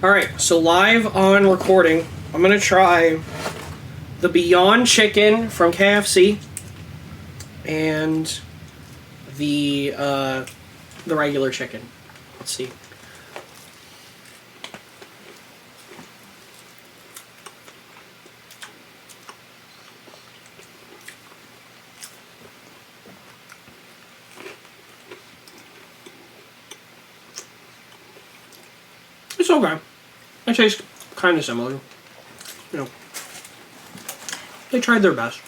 Alright, so live on recording, I'm gonna try the Beyond Chicken from KFC and the regular chicken. Let's see. It's okay. It tastes kind of similar. You know, they tried their best.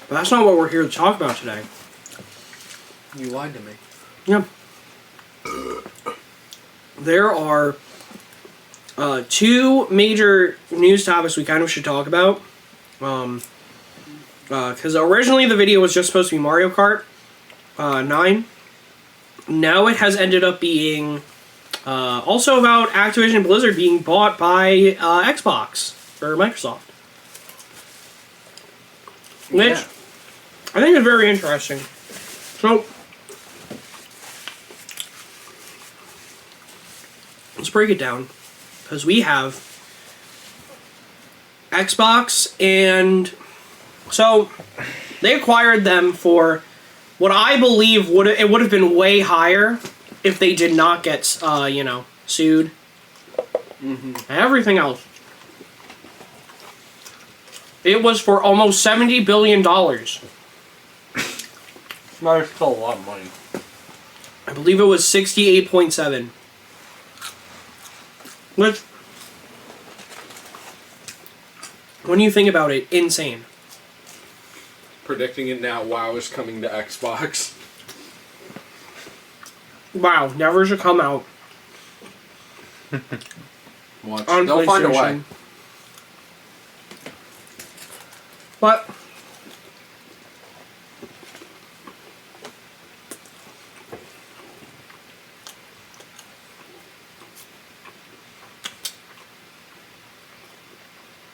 But that's not what we're here to talk about today. You lied to me. Yeah. There are two major news topics we kind of should talk about. Because originally the video was just supposed to be Mario Kart 9. Now it has ended up being also about Activision Blizzard being bought by Xbox or Microsoft. Which I think is very interesting. So let's break it down. Because we have Xbox, and so they acquired them for what I believe would have been way higher if they did not get sued. And everything else. It was for almost $70 billion. That's still a lot of money. I believe it was 68.7. Which, when you think about it, insane. Predicting it now, WoW is coming to Xbox. Wow, never should come out. Watch. On They'll find a way. But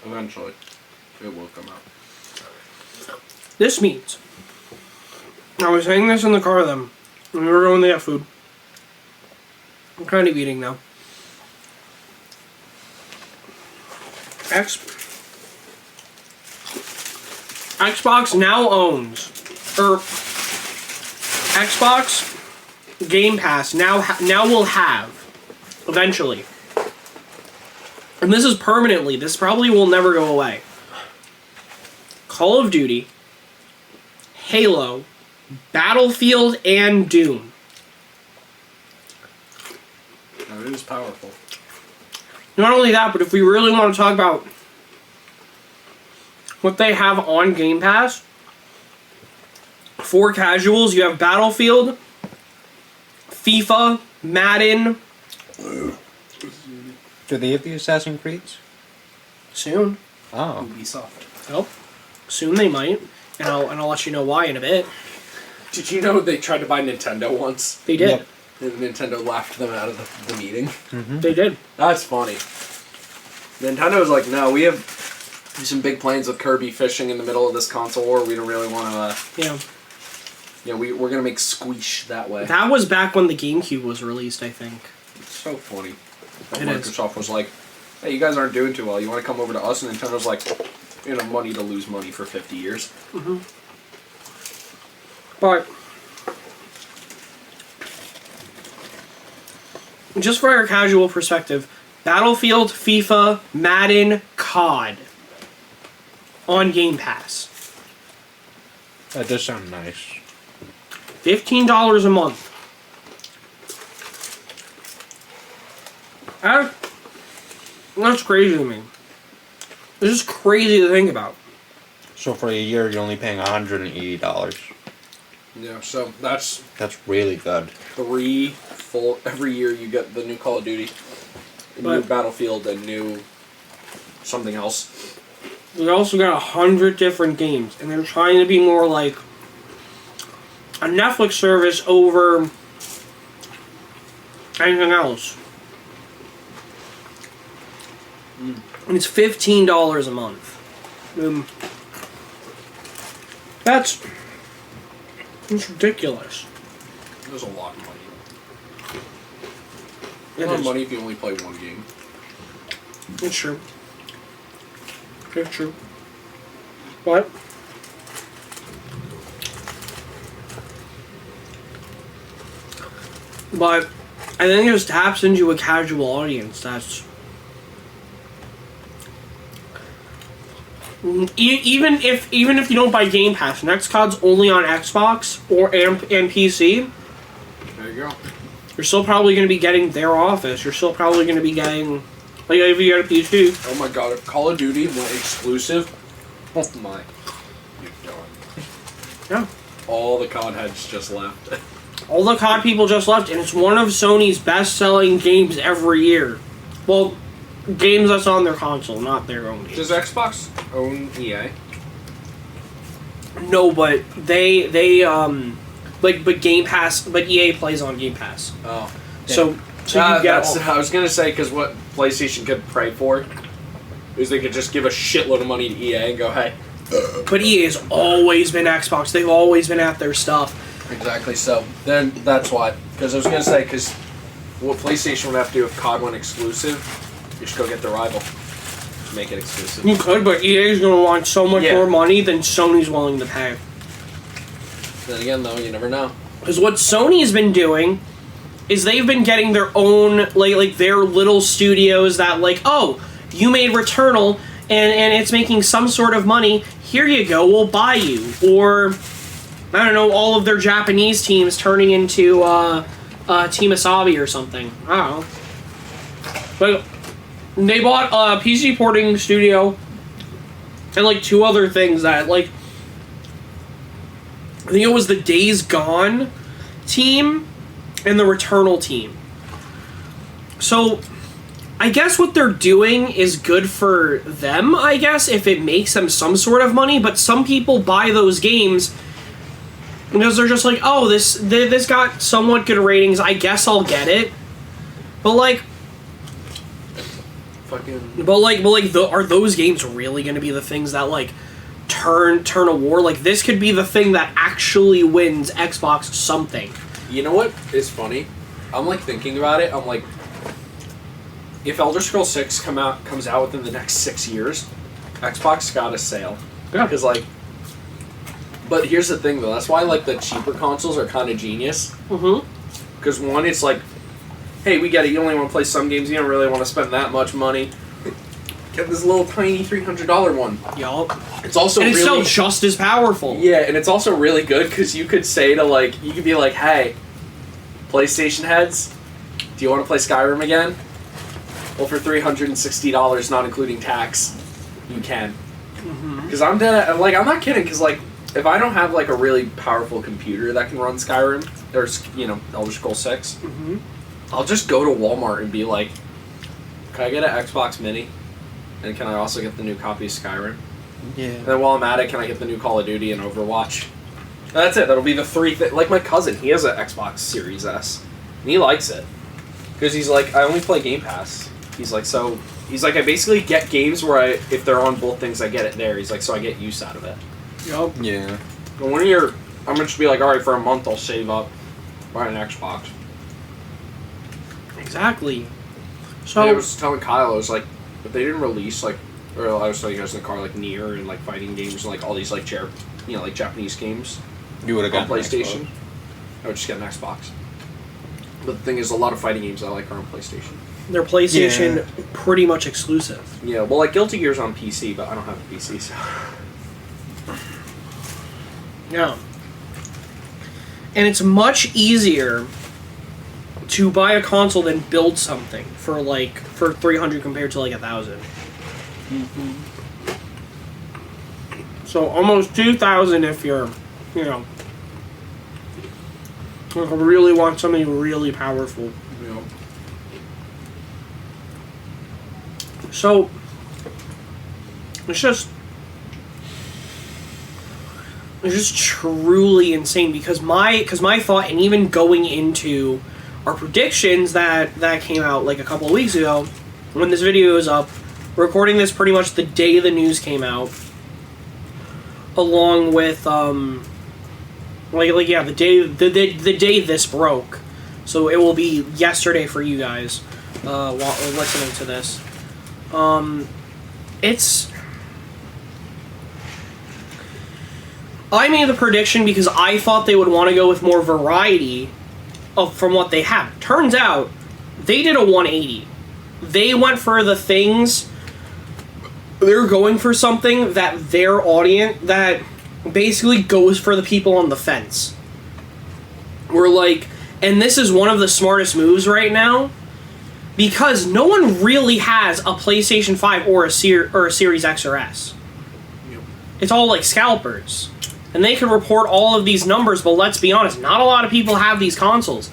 Eventually, it will come out. this means, I was saying this in the car then, when we were going to get food. I'm kind of eating now. Xbox now owns, or Xbox Game Pass now will have, eventually, and this is permanently, this probably will never go away, Call of Duty, Halo, Battlefield, and Doom. Now, it is powerful. Not only that, but if we really want to talk about what they have on Game Pass, for casuals, you have Battlefield, FIFA, Madden. Do they have the Assassin's Creeds? Soon. Oh. Ubisoft. Oh, soon they might, and I'll let you know why in a bit. Did you know they tried to buy Nintendo once? They did. Yep. And Nintendo laughed them out of the meeting. They did. That's funny. Nintendo was like, no, we have some big plans with Kirby fishing in the middle of this console war. We don't really want to, we're going to make squish that way. That was back when the GameCube was released, I think. It's so funny. It Microsoft was like, hey, you guys aren't doing too well. You want to come over to us? And Nintendo's like, money to lose money for 50 years. But just for our casual perspective, Battlefield, FIFA, Madden, COD on Game Pass. That does sound nice. $15 a month. That's crazy to me. This is crazy to think about. So for a year, you're only paying $180. Yeah, so that's really good. every year you get the new Call of Duty, a new Battlefield, a new something else. We also got 100 different games, and they're trying to be more like a Netflix service over anything else. And it's $15 a month. That's ridiculous. There's a lot of money. It A lot of is. money if you only play one game. It's true. It's true. What? But I think it just taps into a casual audience. That's even if you don't buy Game Pass, NextCloud's only on Xbox and PC. There you go. You're still probably going to be getting their Office. You're still probably going to be getting, like, if you get a PC. Oh my god, if Call of Duty went exclusive, oh my. Yeah. All the COD heads just left. All the COD people just left, and it's one of Sony's best-selling games every year. Well, games that's on their console, not their own games. Does Xbox own EA? No, but but Game Pass, but EA plays on Game Pass. Oh. So you get. I was gonna say, because what PlayStation could pray for is they could just give a shitload of money to EA and go, hey. But EA has always been Xbox. They've always been at their stuff. Exactly. So then that's why. Because I was gonna say, because what PlayStation would have to do if COD went exclusive, you should go get the rival. Make it exclusive. You could, but EA is going to want so much more money than Sony's willing to pay. Then again, though, you never know. Because what Sony's been doing is they've been getting their own, like their little studios that, like, oh, you made Returnal and it's making some sort of money. Here you go, we'll buy you. Or, I don't know, all of their Japanese teams turning into Team Asabi or something. I don't know. But they bought a PC porting studio and, like, 2 other things that, like, I think it was the Days Gone team and the Returnal team. So, I guess what they're doing is good for them, I guess, if it makes them some sort of money, but some people buy those games because they're just like, oh, this got somewhat good ratings, I guess I'll get it. But, like, are those games really going to be the things that, like, turn a war? Like, this could be the thing that actually wins Xbox something. You know what is funny? I'm, like, thinking about it. I'm like, if Elder Scrolls 6 comes out within the next 6 years, Xbox got a sale. Yeah. Because, like, but here's the thing, though. That's why, like, the cheaper consoles are kind of genius. Mm-hmm. Because, one, it's like, hey, we get it. You only want to play some games. You don't really want to spend that much money. Get this little tiny $300 one. Yup. It's also it's still just as powerful. Yeah, and it's also really good because you could say to, like, you could be like, hey, PlayStation heads, do you want to play Skyrim again? Well, for $360, not including tax, you can. Because I'm dead. Like, I'm not kidding. Because, like, if I don't have, like, a really powerful computer that can run Skyrim, there's, you know, Elder Scrolls 6. Mm-hmm. I'll just go to Walmart and be like, can I get an Xbox Mini? And can I also get the new copy of Skyrim? Yeah. And then while I'm at it, can I get the new Call of Duty and Overwatch? And that's it. That'll be the 3 things. Like my cousin, he has an Xbox Series S. And he likes it. Because he's like, I only play Game Pass. He's like, I basically get games where if they're on both things, I get it there. He's like, so I get use out of it. Yup. Yeah. But I'm going to be like, alright, for a month I'll save up, buy an Xbox. Exactly. So And I was telling Kyle, I was like, if they didn't release, like, or I was telling you guys in the car, like, Nier and, like, fighting games and, like, all these, like, like, Japanese games You would have on got PlayStation, I would just get an Xbox. But the thing is, a lot of fighting games I like are on PlayStation. they're PlayStation pretty much exclusive. Yeah, well, like, Guilty Gear's on PC, but I don't have a PC, so... Yeah. And it's much easier to buy a console than build something for $300 compared to like $1,000. Mm-hmm. So almost $2,000 if you're, you know, like really want something really powerful. You know. So it's just truly insane because my thought, and even going into our predictions that came out like a couple of weeks ago, when this video is up, we're recording this pretty much the day the news came out, along with the day this broke, so it will be yesterday for you guys while listening to this. It's... I made the prediction because I thought they would want to go with more variety from what they have. Turns out, they did a 180. They went for the things... They're going for something that their audience... That basically goes for the people on the fence. We're like... And this is one of the smartest moves right now, because no one really has a PlayStation 5 or a Series X or S. Yep. It's all like scalpers. And they can report all of these numbers, but let's be honest, not a lot of people have these consoles.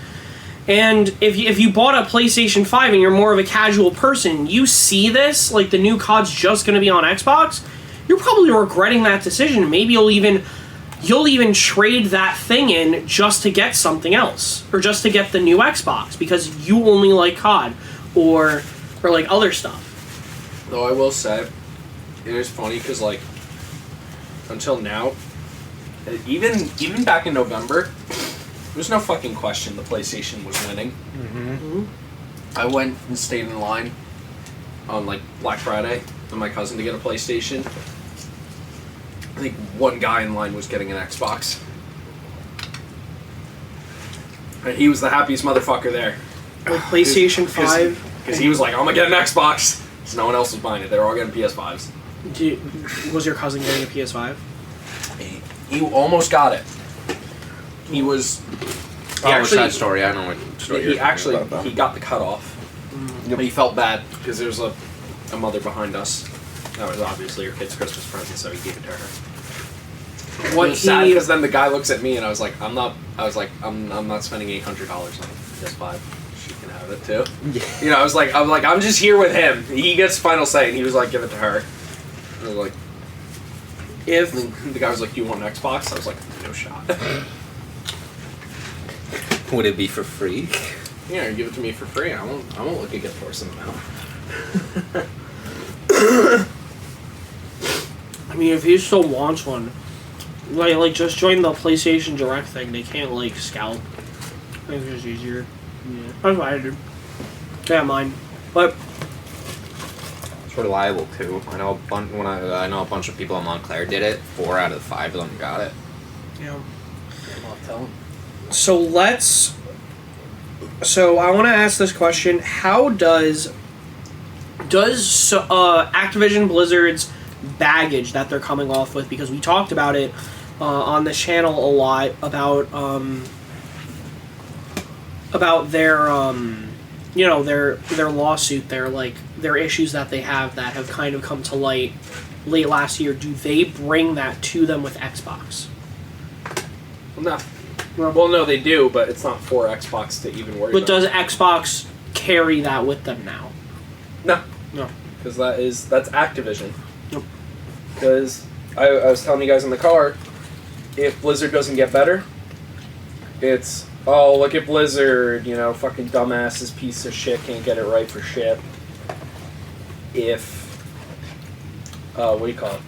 And if you bought a PlayStation 5 and you're more of a casual person, you see this, like the new COD's just going to be on Xbox, you're probably regretting that decision. Maybe you'll even trade that thing in just to get something else, or just to get the new Xbox because you only like COD or like other stuff. Though I will say, it is funny because like until now, even back in November, there's no fucking question the PlayStation was winning. Mm-hmm. I went and stayed in line on like Black Friday with my cousin to get a PlayStation. I think one guy in line was getting an Xbox. And he was the happiest motherfucker there. Like PlayStation 5? Because he was like, I'm gonna get an Xbox. So no one else was buying it. They were all getting PS5s. Was your cousin getting a PS5? He almost got it. He was... What's that story? I know what story He got the cutoff. Mm. But he felt bad because there was a mother behind us. That was obviously her kid's Christmas present, so he gave it to her. It was sad because then the guy looks at me and I was like, I'm not spending $800 on PS5. She can have it too. Yeah. You know, I was like, I'm just here with him. He gets final say, and he was like, give it to her. I was like, if the guy was like, do you want an Xbox? I was like, no shot. Would it be for free? Yeah, give it to me for free. I won't look a gift horse in the mouth. I mean, if he still wants one, like just join the PlayStation Direct thing. They can't like scalp. I think it's just easier. Yeah, that's what I did. Yeah, mine, but It's reliable too. I know a bunch of people in Montclair did it. 4 out of 5 of them got it. yeah. I'll tell him. So I want to ask this question: how does Activision Blizzard's baggage that they're coming off with, because we talked about it on this channel a lot about their their lawsuit, their issues that they have that have kind of come to light late last year. Do they bring that to them with Xbox? No. Well, no, they do, but it's not for Xbox to even worry about. But does Xbox carry that with them now? No. No. Because that's Activision. Nope. Because I was telling you guys in the car, if Blizzard doesn't get better, it's, oh, look at Blizzard, fucking dumbasses, piece of shit, can't get it right for shit. If, what do you call it?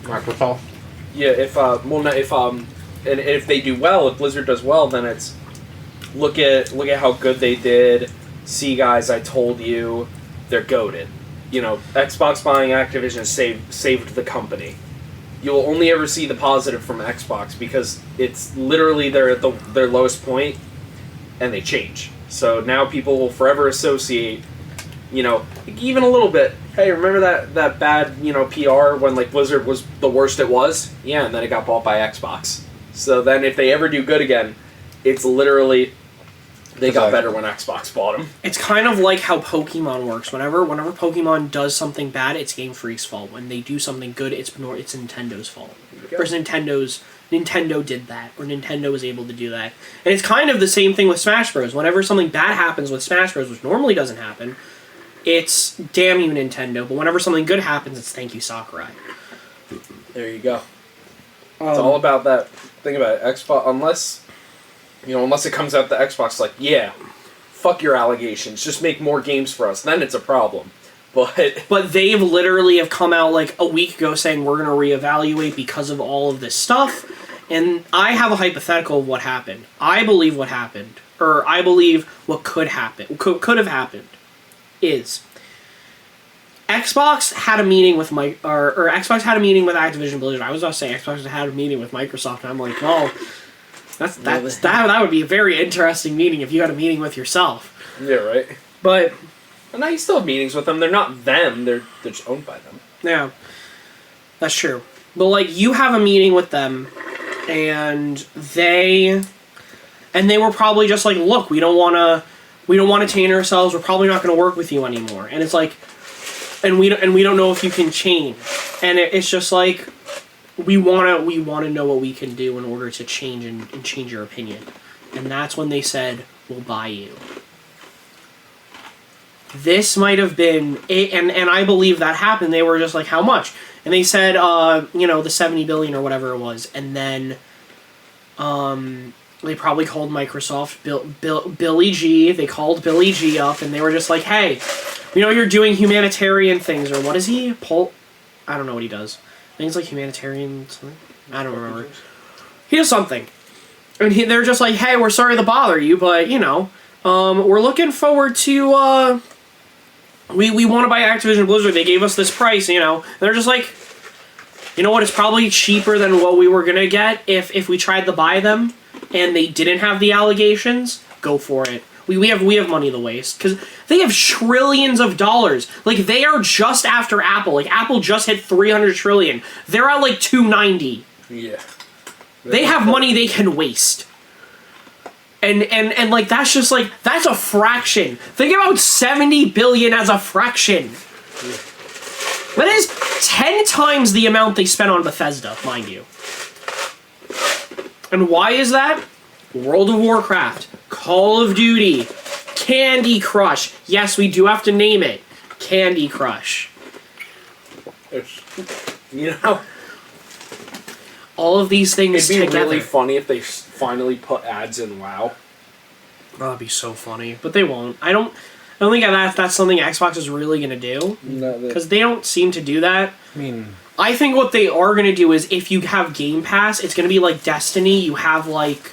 Microsoft? Yeah, and if they do well, if Blizzard does well, then it's, look at how good they did, see guys, I told you, they're goated. Xbox buying Activision saved the company. You'll only ever see the positive from Xbox because it's literally they're at their lowest point, and they change. So now people will forever associate, even a little bit. Hey, remember that bad PR when Blizzard was the worst it was? Yeah, and then it got bought by Xbox. So then if they ever do good again, it's literally they got better when Xbox bought them. It's kind of like how Pokemon works. Whenever Pokemon does something bad, it's Game Freak's fault. When they do something good, it's Nintendo's fault. Whereas Nintendo did that, or Nintendo was able to do that. And it's kind of the same thing with Smash Bros. Whenever something bad happens with Smash Bros., which normally doesn't happen, it's damn you Nintendo. But whenever something good happens, it's thank you Sakurai. There you go. It's all about that. Think about it. Xbox, unless it comes out the Xbox like, yeah, fuck your allegations, just make more games for us, then it's a problem. But they've literally have come out like a week ago saying we're going to reevaluate because of all of this stuff. And I have a hypothetical of what happened. I believe what happened, or I believe what could happen, could have happened, is Xbox had a meeting with or Xbox had a meeting with Activision Blizzard. I was about to say Xbox had a meeting with Microsoft, and I'm like, well, that would be a very interesting meeting if you had a meeting with yourself. Yeah, right. But and now you still have meetings with them. They're not them. They're just owned by them. yeah, that's true. But like, you have a meeting with them, and they were probably just like, look, we don't want to taint ourselves. We're probably not going to work with you anymore. And it's like, and we don't know if you can change. And it's just like, we want to know what we can do in order to change and change your opinion. And that's when they said, we'll buy you. This might have been it, and I believe that happened. They were just like, how much? And they said, the 70 billion or whatever it was. And then, they probably called Microsoft, Billy G. They called Billy G up, and they were just like, hey, we know you're doing humanitarian things, or what is he? I don't know what he does. I think it's like humanitarian something. I don't remember. He does something. And they're just like, hey, we're sorry to bother you, but, we're looking forward to, we want to buy Activision Blizzard. They gave us this price, And they're just like, you know what? It's probably cheaper than what we were going to get if we tried to buy them and they didn't have the allegations. Go for it. We have money to waste because they have trillions of dollars. Like, they are just after Apple. Like, Apple just hit 300 trillion. They're at like 290. Yeah. They have money they can waste. And like, that's just like, that's a fraction. Think about 70 billion as a fraction. Yeah. That is 10 times the amount they spent on Bethesda, mind you. And why is that? World of Warcraft, Call of Duty, Candy Crush. Yes, we do have to name it. Candy Crush. All of these things It'd be together. really funny if they finally put ads in WoW. Oh, that'd be so funny. But they won't. I don't think that's something Xbox is really going to do. No, because they don't seem to do that. I mean, I think what they are going to do is if you have Game Pass, it's going to be like Destiny. You have like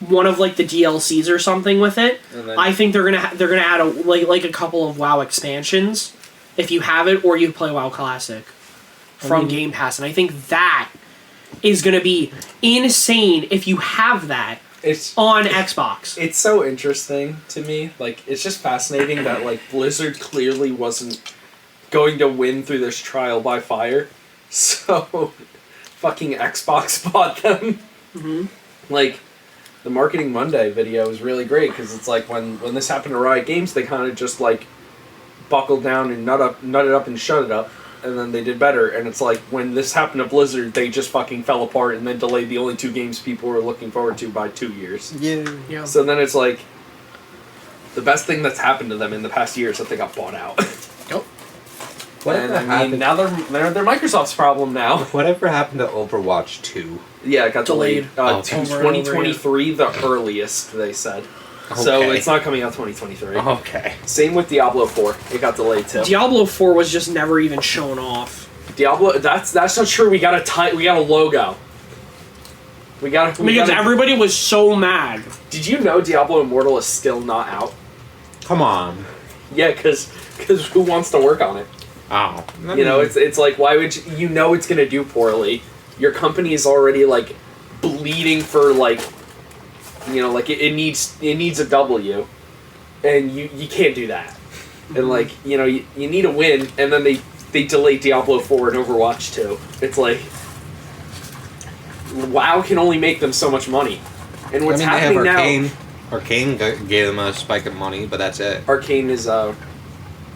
one of like the DLCs or something with it. I think they're gonna add a couple of WoW expansions if you have it, or you play WoW Classic from Game Pass, and I think that is gonna be insane if you have that on Xbox. It's so interesting to me. Like, it's just fascinating that like Blizzard clearly wasn't going to win through this trial by fire, so fucking Xbox bought them. Mm-hmm. Like, the Marketing Monday video is really great because it's like when this happened to Riot Games, they kind of just like buckled down and nutted up and shut it up, and then they did better. And it's like when this happened to Blizzard, they just fucking fell apart and then delayed the only two games people were looking forward to by 2 years. Yeah. So then it's like the best thing that's happened to them in the past year is that they got bought out. Yep. Now they're Microsoft's problem now. Whatever happened to Overwatch 2? Yeah, it got delayed. Over To and over 2023, the earliest, they said. Okay. So it's not coming out 2023. Okay. Same with Diablo 4. It got delayed too. Diablo 4 was just never even shown off. Diablo, that's not true. We got a logo. Because everybody was so mad. Did you know Diablo Immortal is still not out? Come on. Yeah, because who wants to work on it? Oh. It's like, why would you know it's going to do poorly? Your company is already, like, bleeding for, like, like, it needs a W. And you can't do that. Mm-hmm. And, like, you need a win, and then they delay Diablo 4 and Overwatch 2. It's like, WoW can only make them so much money. And what's happening they have Arcane. now... Arcane gave them a spike of money, but that's it. Arcane is,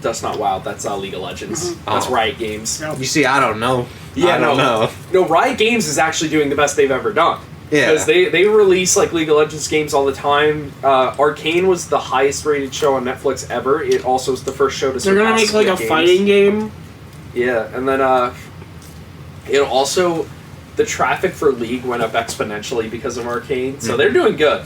that's not WoW, that's League of Legends. Mm-hmm. That's Riot Games. You see, I don't know. Yeah, I don't know. No, Riot Games is actually doing the best they've ever done. Yeah. Because they release, like, League of Legends games all the time. Arcane was the highest rated show on Netflix ever. It also was the first show to They're gonna make, like, a fighting game? Yeah, and then, it also... The traffic for League went up exponentially because of Arcane, so they're doing good.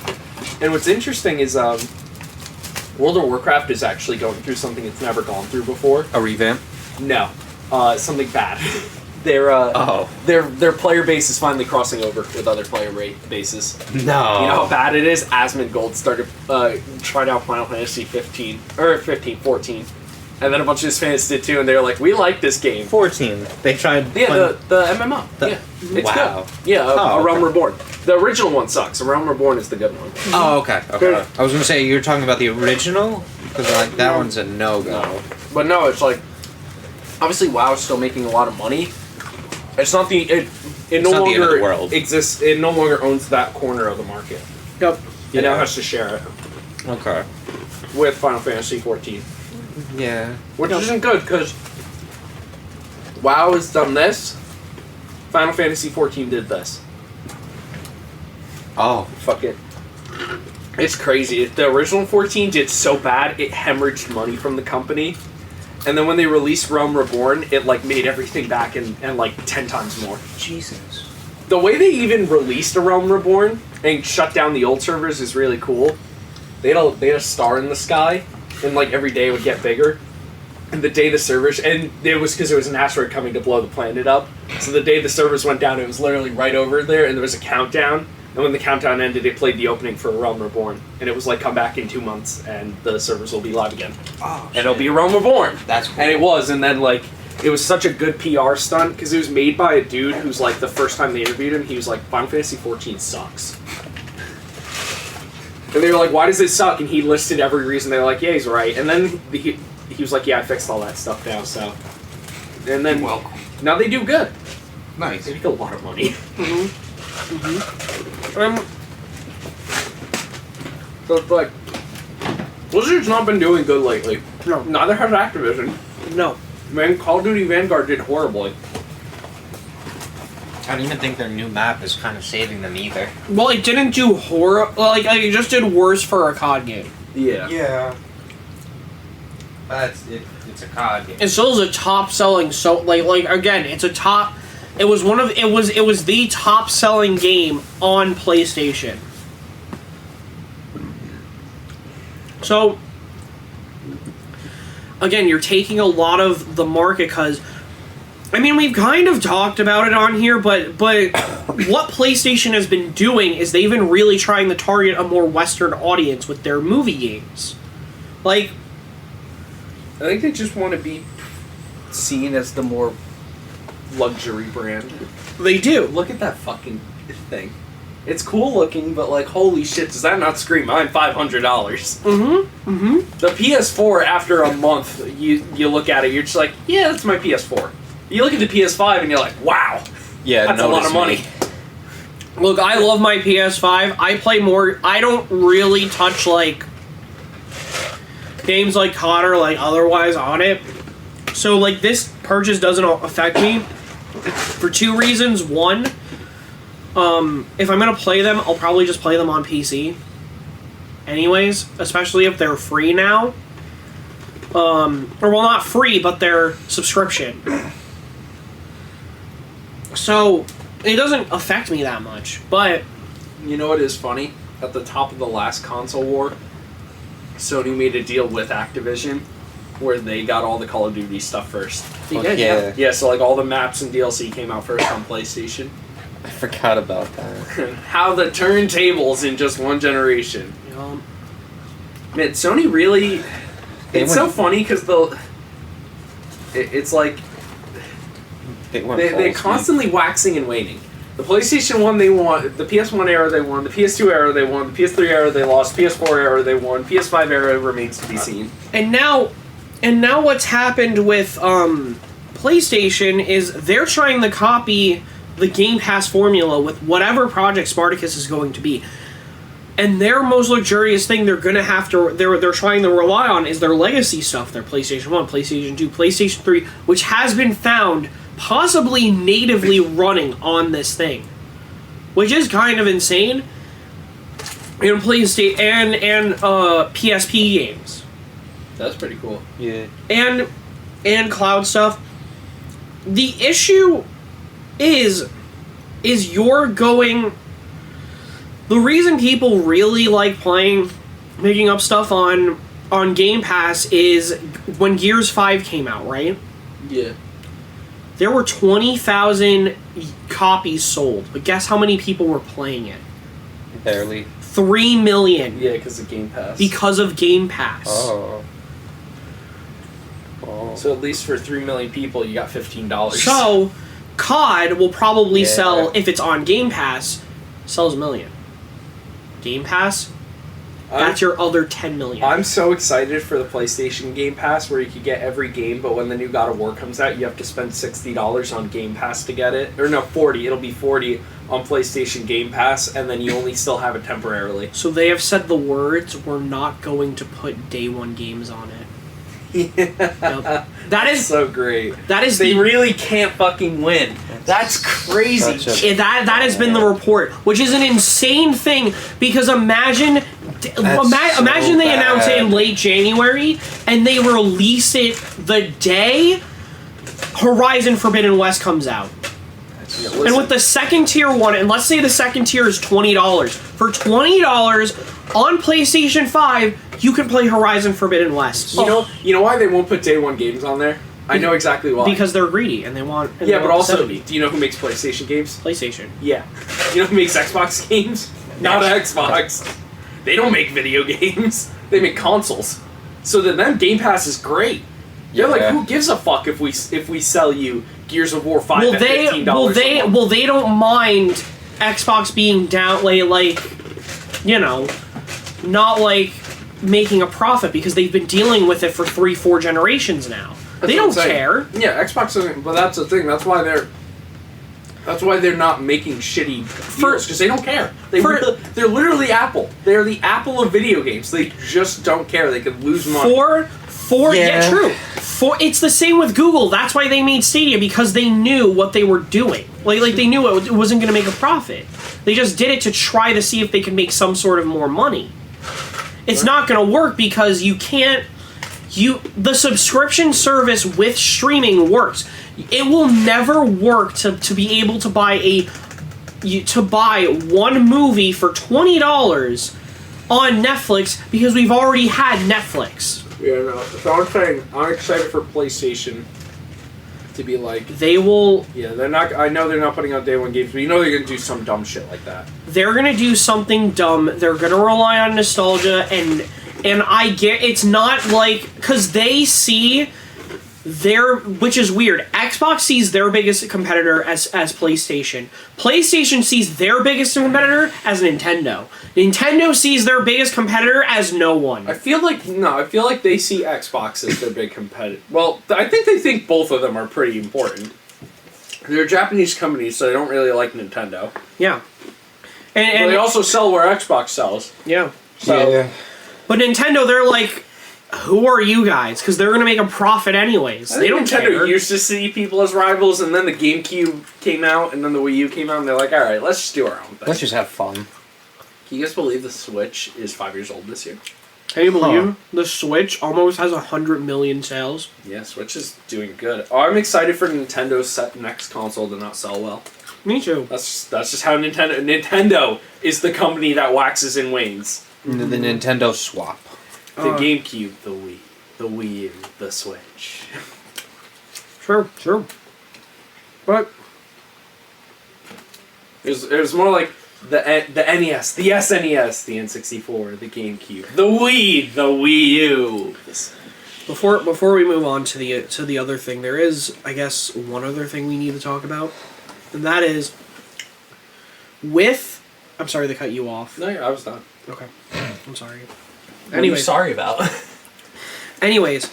And what's interesting is, World of Warcraft is actually going through something it's never gone through before. A revamp? No. Something bad. Their player base is finally crossing over with other player bases. No. You know how bad it is? Asmongold started tried out Final Fantasy 14, and And then a bunch of his fans did too, and they were like, "We like this game." 14. They tried. Yeah, the MMO. Yeah, it's Wow. good. Yeah, A Realm okay. Reborn. The original one sucks. A Realm Reborn is the good one. Oh, okay. Okay. I was gonna say you're talking about the original because like that one's a no-go. No. But no, it's like obviously WoW's still making a lot of money. It's not the it no not the end of longer the world. exists. It no longer owns that corner of the market. Yep. It now has to share it Okay. with Final Fantasy 14, Yeah. which isn't good because WoW has done this. Final Fantasy 14 did this. Oh. Fuck it. It's crazy. The original 14 did so bad it hemorrhaged money from the company. And then when they released Realm Reborn, it like made everything back and like 10 times more. Jesus. The way they even released a Realm Reborn and shut down the old servers is really cool. They had a star in the sky, and like every day it would get bigger. And the day the servers, and it was because there was an asteroid coming to blow the planet up. So the day the servers went down, it was literally right over there, and there was a countdown. And when the countdown ended, it played the opening for Realm Reborn, and it was like, come back in 2 months, and the servers will be live again, Oh. and it'll be Realm Reborn. That's cool. And it was, and then like it was such a good PR stunt because it was made by a dude who's like the first time they interviewed him, he was like, Final Fantasy 14 sucks. And they were like, why does it suck? And he listed every reason. They were like, yeah, he's right. And then he was like, yeah, I fixed all that stuff now, so. And then now they do good. Nice. They make a lot of money. So it's like, Blizzard's not been doing good lately. No. Neither has Activision. No. Man, Call of Duty Vanguard did horribly. I don't even think their new map is kind of saving them either. Well, it didn't do horror. Like it just did worse for a COD game. Yeah. Yeah. That's it. It's a COD game. It still is a top selling. So like again, it's a top. It was one of it was the top selling game on PlayStation. So again, you're taking a lot of the market because. I mean, we've kind of talked about it on here, but what PlayStation has been doing is they've been really trying to target a more Western audience with their movie games. Like, I think they just want to be seen as the more luxury brand. they do. Look at that fucking thing. It's cool looking, but like, holy shit, does that not scream? I'm $500. The PS4, after a month, you look at it, you're just like, yeah, that's my PS4. You look at the PS5 and you're like, wow, Yeah, that's a lot of money. Look, I love my PS5. I play more. I don't really touch like games like COD or like otherwise on it. So like this purchase doesn't affect me for two reasons. One, if I'm gonna play them, I'll probably just play them on PC. Anyways, especially if they're free now. Or well, not free, but they're subscription. So it doesn't affect me that much. But You know what is funny? At the top of the last console war, Sony made a deal with Activision where they got all the Call of Duty stuff first. Yeah. Yeah, so like all the maps and DLC came out first on PlayStation. I forgot about that. How the turntables in just one generation. you know, Man, Sony really... They It's went- so funny because it's like they're constantly waxing and waning. The PlayStation 1 they won, the PS1 era they won, the PS2 era they won, the PS3 era they lost, PS4 era they won, PS5 era remains to be seen. and now what's happened with PlayStation is they're trying to copy the Game Pass formula with whatever Project Spartacus is going to be. And their most luxurious thing they're gonna have to they're trying to rely on is their legacy stuff, their PlayStation 1, PlayStation 2, PlayStation 3, which has been found possibly natively running on this thing. Which is kind of insane. And PlayStation and PSP games. That's pretty cool. Yeah. And cloud stuff. The issue is you're going. The reason people really like making up stuff on Game Pass is when Gears 5 came out, right? Yeah. There were 20,000 copies sold, but guess how many people were playing it? Barely. 3 million Yeah, because of Game Pass. because of Game Pass. Oh. Oh. So at least for 3 million people, you got $15. So, COD will probably Yeah. sell, if it's on Game Pass, sells 1 million. Game Pass, that's your other 10 million. I'm so excited for the PlayStation Game Pass where you could get every game, but when the new God of War comes out, you have to spend $60 on Game Pass to get it. Or no, 40. It'll be 40 on PlayStation Game Pass, and then you only still have it temporarily. So they have said the words, we're not going to put day one games on it. Yeah. That is so great. That is They really can't fucking win. That's crazy. That has been the report, which is an insane thing because imagine they announce it in late January and they release it the day Horizon Forbidden West comes out. And with the second tier one, and let's say the second tier is $20. For $20 on PlayStation 5, you can play Horizon Forbidden West. You know why they won't put day one games on there? I know exactly why. Because they're greedy and they want. And yeah, they but want also, 70. do you know who makes PlayStation games? PlayStation. Yeah. You know who makes Xbox games? Not Xbox. They don't make video games. They make consoles. So then Game Pass is great. They're like, who gives a fuck if we sell you Gears of War 5 at $15? Well, they don't mind Xbox being down, like, you know, not like making a profit because they've been dealing with it for 3-4 generations now. They don't care. Yeah, Xbox doesn't. But that's the thing. That's why they're not making shitty deals because they don't care. They're literally Apple. They're the Apple of video games. They just don't care. They could lose money. True. It's the same with Google. That's why they made Stadia, because they knew what they were doing. Like they knew it wasn't going to make a profit. They just did it to try to see if they could make some sort of more money. It's not going to work because you can't. The subscription service with streaming works. It will never work to be able to buy one movie for $20 on Netflix because we've already had Netflix. Yeah, no. So I'm saying I'm excited for PlayStation to be like they will. Yeah, they're not. I know they're not putting out day one games, but you know they're gonna do some dumb shit like that. They're gonna do something dumb. They're gonna rely on nostalgia, and I get it's not like because they see which is weird. Xbox sees their biggest competitor as PlayStation. PlayStation sees their biggest competitor as Nintendo. Nintendo sees their biggest competitor as no one. I feel like they see Xbox as their big competitor. Well, I think they think both of them are pretty important. They're Japanese companies, so they don't really like Nintendo. Yeah. And they also sell where Xbox sells. Yeah. So, yeah. But Nintendo, they're like, who are you guys? Because they're going to make a profit anyways. They don't Nintendo care. used to see people as rivals, and then the GameCube came out, and then the Wii U came out, and they're like, all right, let's just do our own thing. Let's just have fun. Can you guys believe the Switch is 5 years old this year? Can you believe the Switch almost has 100 million sales? Yeah, Switch is doing good. Oh, I'm excited for Nintendo's next console to not sell well. Me too. That's just how Nintendo is the company that waxes and wanes. The Nintendo swap. The GameCube, the Wii, the Wii U, the Switch. Sure. But it was more like the NES, the SNES, the N64, the GameCube, the Wii U. before we move on to the other thing, there is, I guess, one other thing we need to talk about, and that is I'm sorry to cut you off. No, I was done. Okay. I'm sorry. What are you sorry about? Anyways,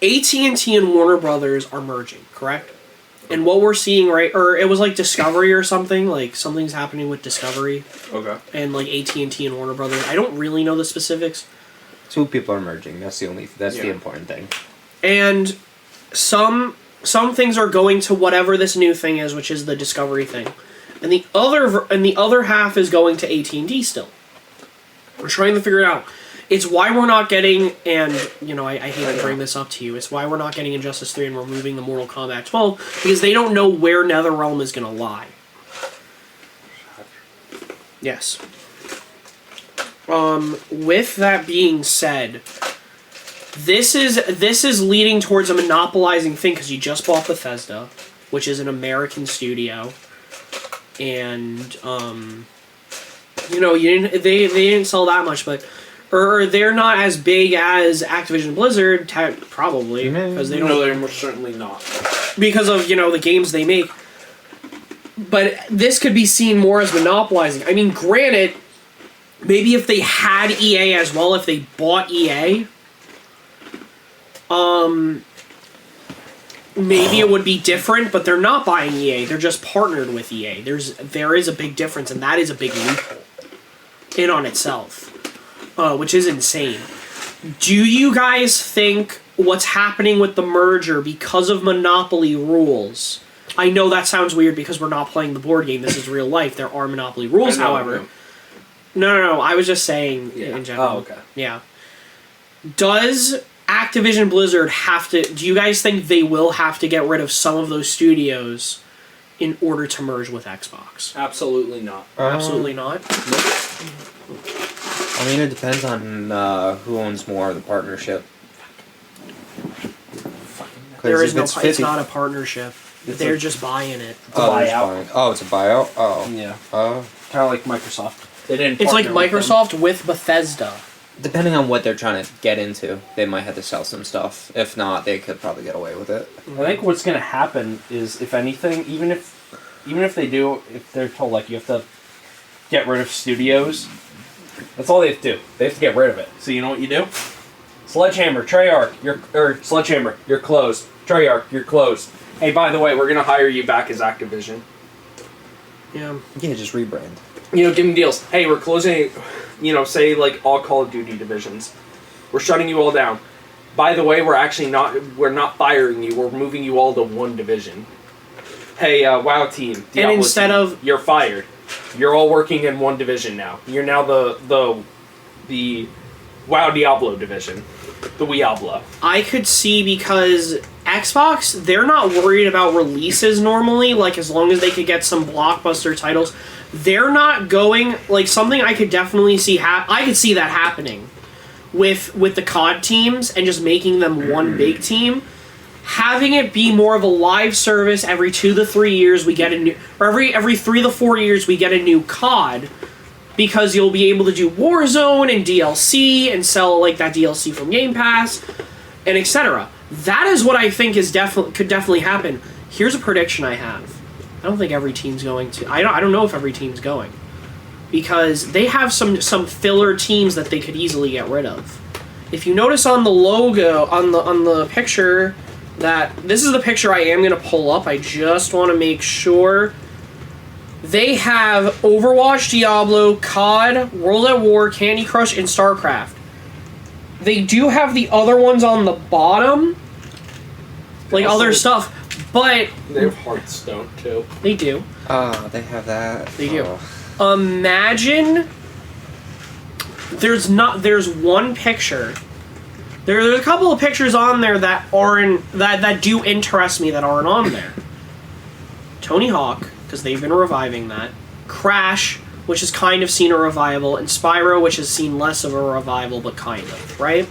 AT&T and Warner Brothers are merging, correct? And what we're seeing, or it was like Discovery or something, like something's happening with Discovery. Okay. And like AT&T and Warner Brothers. I don't really know the specifics. Two people are merging. That's the important thing. And some things are going to whatever this new thing is, which is the Discovery thing. And the other half is going to AT&T still. We're trying to figure it out. It's why we're not getting, and I hate to bring this up to you, it's why we're not getting Injustice 3 and we're moving the Mortal Kombat 12, because they don't know where NetherRealm is going to lie. Yes. With that being said, this is leading towards a monopolizing thing, because you just bought Bethesda, which is an American studio, and they didn't sell that much, but or they're not as big as Activision Blizzard, probably, because they don't. No, they're most certainly not. Because of, the games they make. But this could be seen more as monopolizing. I mean, granted, maybe if they had EA as well, if they bought EA, maybe it would be different, but they're not buying EA. They're just partnered with EA. There is a big difference, and that is a big loophole in on itself, which is insane. Do you guys think what's happening with the merger because of monopoly rules? I know that sounds weird because we're not playing the board game. This is real life. There are monopoly rules, however. No. I was just saying in general. Oh, okay. Yeah. Does Activision Blizzard have to... Do you guys think they will have to get rid of some of those studios in order to merge with Xbox? Absolutely not. Absolutely not? I mean, it depends on who owns more of the partnership. There is no... It's not a partnership. They're just buying it. It's a buyout. Oh, it's a buyout? Oh. Yeah. Kind of like Microsoft. They didn't. It's like Microsoft with Bethesda. Depending on what they're trying to get into, they might have to sell some stuff. If not, they could probably get away with it. I think what's going to happen is, if anything, even if they do, if they're told like you have to get rid of studios, that's all they have to do. They have to get rid of it. So you know what you do? Sledgehammer, Treyarch, Sledgehammer, you're closed. Treyarch, you're closed. Hey, by the way, we're gonna hire you back as Activision. Yeah. Yeah, just rebrand. Give them deals. Hey, we're closing. Say like all Call of Duty divisions. We're shutting you all down. By the way, we're not firing you. We're moving you all to one division. Hey, WoW team. And instead of... You're fired. You're all working in one division now. You're now the WoW Diablo division. The Weablo. I could see, because Xbox, they're not worried about releases normally, like as long as they could get some blockbuster titles. They're not going, like something I could definitely see, I could see that happening with the COD teams and just making them one big team. Having it be more of a live service every 2 to 3 years we get a new, or every 3 to 4 years we get a new COD. Because you'll be able to do Warzone and DLC and sell like that DLC from Game Pass and etc. That is what I think could definitely happen. Here's a prediction I have. I don't think every team's going to. I don't know if every team's going, because they have some filler teams that they could easily get rid of. If you notice on the logo on the picture, that this is the picture I am going to pull up. I just want to make sure. They have Overwatch, Diablo, COD, World at War, Candy Crush, and StarCraft. They do have the other ones on the bottom, like other stuff, but... They have Hearthstone, too. They do. Oh, they have that. They do. Imagine... There's one picture. There's a couple of pictures on there that aren't... That do interest me that aren't on there. Tony Hawk, because they've been reviving that. Crash, which has kind of seen a revival, and Spyro, which has seen less of a revival, but kind of, right?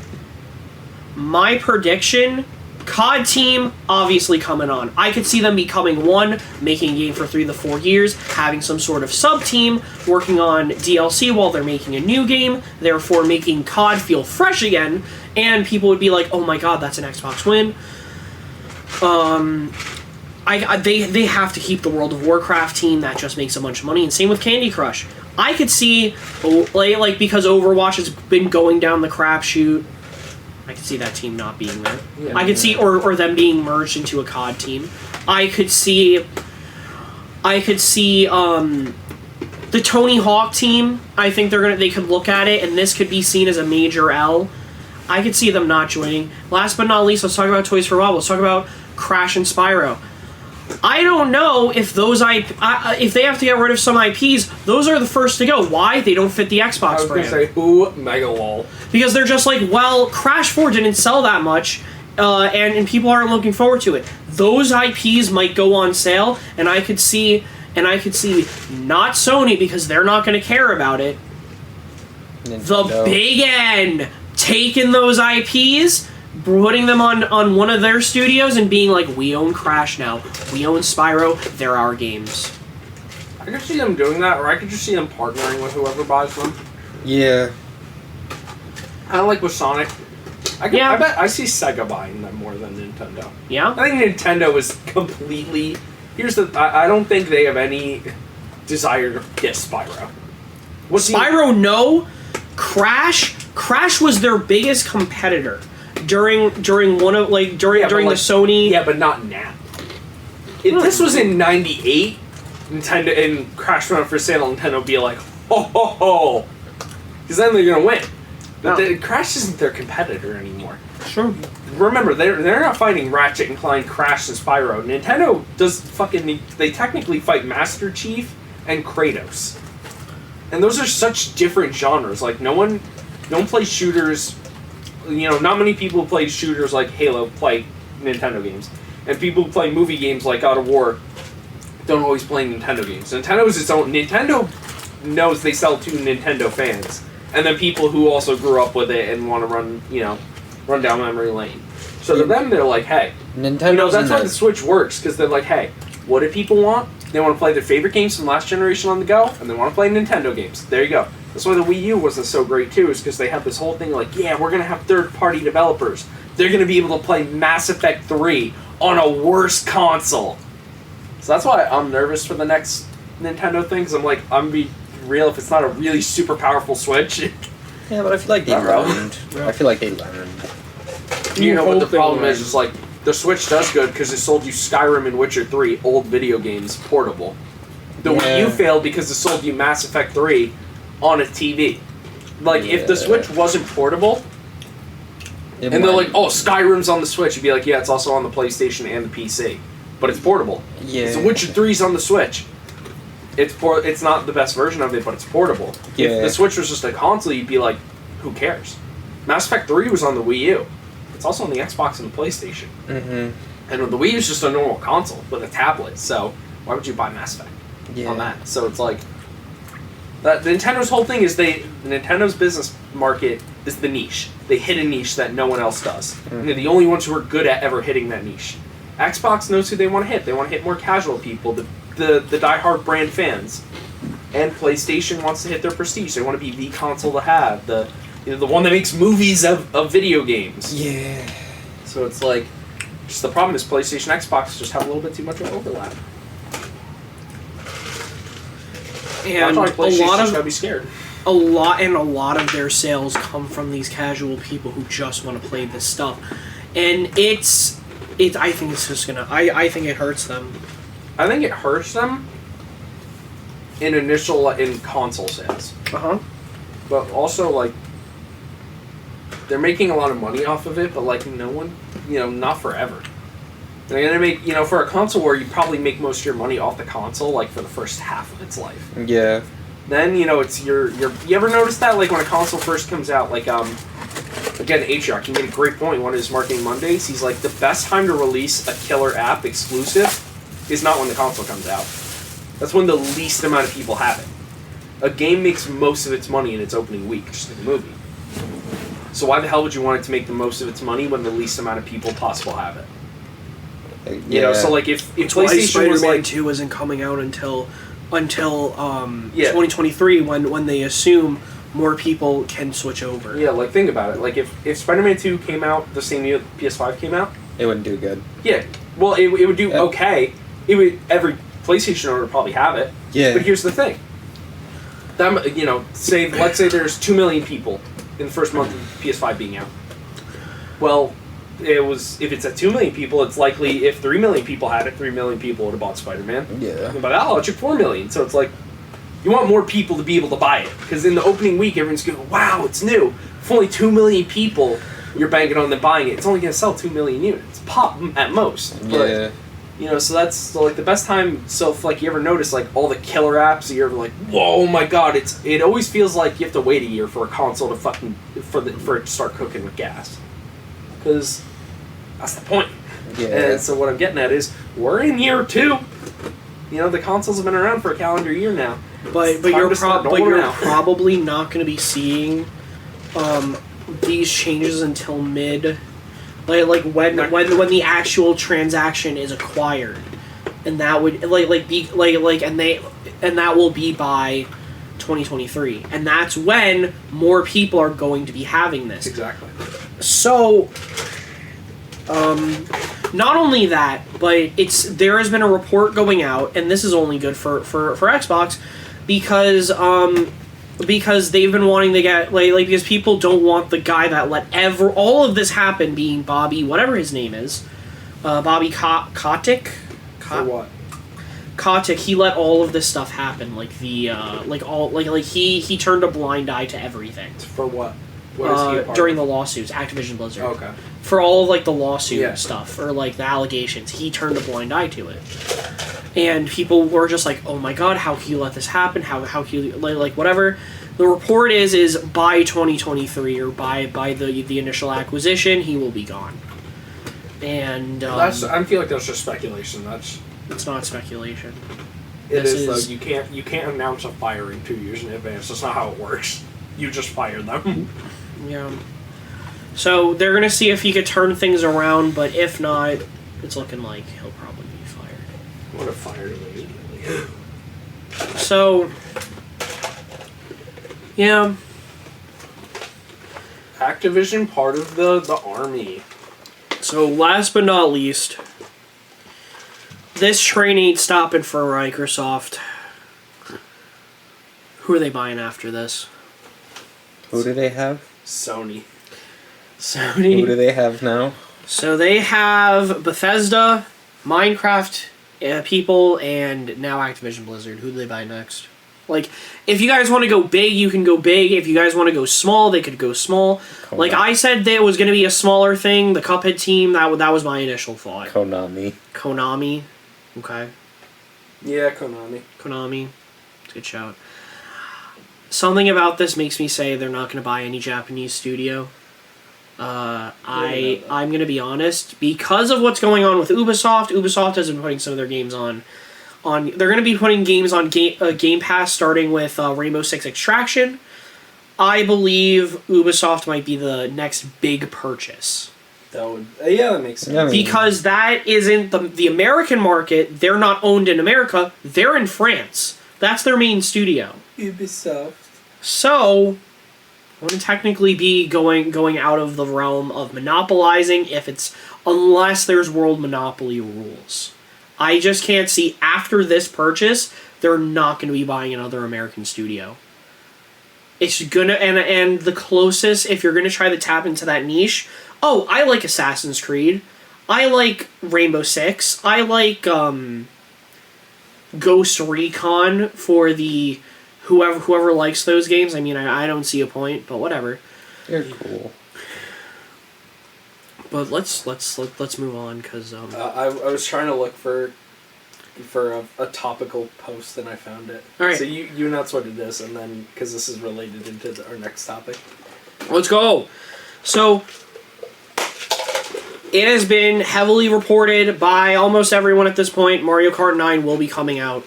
My prediction, COD team, obviously coming on. I could see them becoming one, making a game for 3 to 4 years, having some sort of sub-team, working on DLC while they're making a new game, therefore making COD feel fresh again, and people would be like, oh my god, that's an Xbox win. They have to keep the World of Warcraft team that just makes a bunch of money, and same with Candy Crush. I could see, like because Overwatch has been going down the crapshoot, I could see that team not being there. Yeah, I could see, or them being merged into a COD team. I could see the Tony Hawk team. I think they could look at it, and this could be seen as a major L. I could see them not joining. Last but not least, let's talk about Toys for Bob. Let's talk about Crash and Spyro. I don't know if if they have to get rid of some IPs, those are the first to go. Why? They don't fit the Xbox brand. I was going to say, who? Mega lol. Because they're just like, well, Crash 4 didn't sell that much, and people aren't looking forward to it. Those IPs might go on sale, and I could see not Sony, because they're not going to care about it. Nintendo. The big N taking those IPs, putting them on one of their studios and being like, we own Crash now, we own Spyro, they're our games. I could see them doing that, or I could just see them partnering with whoever buys them. Yeah. I like with Sonic. Yeah. I bet I see Sega buying them more than Nintendo. Yeah? I think Nintendo is completely... I don't think they have any desire to get Spyro. Spyro, no. Crash was their biggest competitor during one of during the Sony. Yeah, but not now. If this was in '98, Nintendo and Crash went up for sale, Nintendo would be like, ho ho ho, because then they're gonna win. But Crash isn't their competitor anymore. Sure. Remember, they're not fighting Ratchet and Clank, Crash, and Spyro. Nintendo does they technically fight Master Chief and Kratos. And those are such different genres. Like, no one plays shooters. You know, not many people who play shooters like Halo play Nintendo games. And people who play movie games like God of War don't always play Nintendo games. Nintendo is its own... Nintendo knows they sell to Nintendo fans. And then people who also grew up with it and want to run down memory lane. So to them, they're like, hey... Nintendo's that's why the Switch works. Because they're like, hey, what do people want? They want to play their favorite games from last generation on the go, and they want to play Nintendo games. There you go. That's why the Wii U wasn't so great, too, is because they had this whole thing like, yeah, we're going to have third-party developers. They're going to be able to play Mass Effect 3 on a worse console. So that's why I'm nervous for the next Nintendo thing, because I'm like, I'm going to be real if it's not a really super powerful Switch. Yeah, but I feel like they learned. I feel like they learned. You know what the problem is like, the Switch does good because it sold you Skyrim and Witcher 3, old video games, portable. The Wii U failed because it sold you Mass Effect 3 on a TV. Like, if the Switch wasn't portable, and they're like, oh, Skyrim's on the Switch, you'd be like, yeah, it's also on the PlayStation and the PC. But it's portable. Yeah. So Witcher 3's on the Switch. It's not the best version of it, but it's portable. Yeah. If the Switch was just a console, you'd be like, who cares? Mass Effect 3 was on the Wii U. It's also on the Xbox and the PlayStation. Mm-hmm. And the Wii U is just a normal console with a tablet, so why would you buy Mass Effect on that? So it's like... Nintendo's whole thing is Nintendo's business market is the niche. They hit a niche that no one else does. And they're the only ones who are good at ever hitting that niche. Xbox knows who they want to hit. They want to hit more casual people, the diehard brand fans. And PlayStation wants to hit their prestige. They want to be the console to have, the one that makes movies of video games. Yeah. So it's like, just the problem is PlayStation and Xbox just have a little bit too much of overlap. And gotta be scared. a lot of their sales come from these casual people who just want to play this stuff, and I think it's just gonna. I think it hurts them. I think it hurts them in console sales. But also, like, they're making a lot of money off of it, but like no one, not forever. They're gonna make, for a console where you probably make most of your money off the console, like for the first half of its life. Yeah. Then it's you ever notice that, like, when a console first comes out, like again, Atriarch, he made a great point one of his marketing Mondays. He's like, the best time to release a killer app exclusive is not when the console comes out. That's when the least amount of people have it. A game makes most of its money in its opening week, just like a movie. So why the hell would you want it to make the most of its money when the least amount of people possible have it? So like if PlayStation was like 2 isn't coming out until 2023 when they assume more people can switch over. Yeah, like think about it. Like if Spider-Man 2 came out the same year PS5 came out, it wouldn't do good. Yeah. Well, it would do okay. Every PlayStation owner would probably have it. Yeah. But here's the thing. Let's say there's 2 million people in the first month of PS5 being out. Well, if it's at 2 million people, it's likely if 3 million people had it, 3 million people would have bought Spider-Man. Yeah. But it took 4 million. So it's like, you want more people to be able to buy it. Because in the opening week, everyone's going, wow, it's new. If only 2 million people you're banking on them buying it, it's only going to sell 2 million units. Pop at most. But, so that's like the best time. So if like you ever notice like all the killer apps, you're ever like, whoa, my god, it always feels like you have to wait a year for a console to for it to start cooking with gas. Because that's the point. Yeah. And so what I'm getting at is we're in year 2. The consoles have been around for a calendar year now. But you're probably not going to be seeing these changes until mid, like when the actual transaction is acquired, and that would and that will be by 2023, and that's when more people are going to be having this. Exactly. So, not only that, but there has been a report going out, and this is only good for Xbox, because they've been wanting to get because people don't want the guy that let all of this happen, being Bobby, whatever his name is, Bobby Kotick. For what? Kotick, he let all of this stuff happen, he turned a blind eye to everything. For what? What is he a part during of? the lawsuits, Activision Blizzard. Okay. For all of the lawsuit Yeah. stuff or the allegations, he turned a blind eye to it, and people were just like, "Oh my god, how can you let this happen? How can you whatever?" The report is by 2023 or by the initial acquisition, he will be gone. And I feel like that's just speculation. it's not speculation. It This is though. is- You can't announce a firing 2 years in advance. That's not how it works. You just fire them. Yeah. So they're gonna see if he could turn things around, but if not, it's looking like he'll probably be fired. Would have fired him immediately. So, yeah. Activision, part of the army. So last but not least, this train ain't stopping for Microsoft. Who are they buying after this? Who do they have? Sony. Who do Sony. they have now? So they have Bethesda, Minecraft people, and now Activision Blizzard. Who do they buy next? If you guys want to go big, you can go big. If you guys want to go small, they could go small. Konami. I said that it was going to be a smaller thing. The Cuphead team, that was my initial thought. Konami. Konami. Okay. Yeah, Konami. Konami. It's a good shout. Something about this makes me say they're not going to buy any Japanese studio. I'm going to be honest. Because of what's going on with Ubisoft has been putting some of their games on. They're going to be putting games on Game Pass, starting with Rainbow Six Extraction. I believe Ubisoft might be the next big purchase. That makes sense. Yeah, I mean- Because that isn't the American market. They're not owned in America. They're in France. That's their main studio. Ubisoft. So, wouldn't technically be going out of the realm of monopolizing unless there's world monopoly rules. I just can't see after this purchase they're not going to be buying another American studio. It's gonna and the closest, if you're gonna try to tap into that niche. Oh, I like Assassin's Creed. I like Rainbow Six. I like Ghost Recon for the whoever likes those games. I mean, I don't see a point, but whatever. They're cool. But let's move on because I was trying to look for a topical post and I found it. All right. So you announce what it is, and then because this is related into our next topic. let's go. So it has been heavily reported by almost everyone at this point. Mario Kart 9 will be coming out.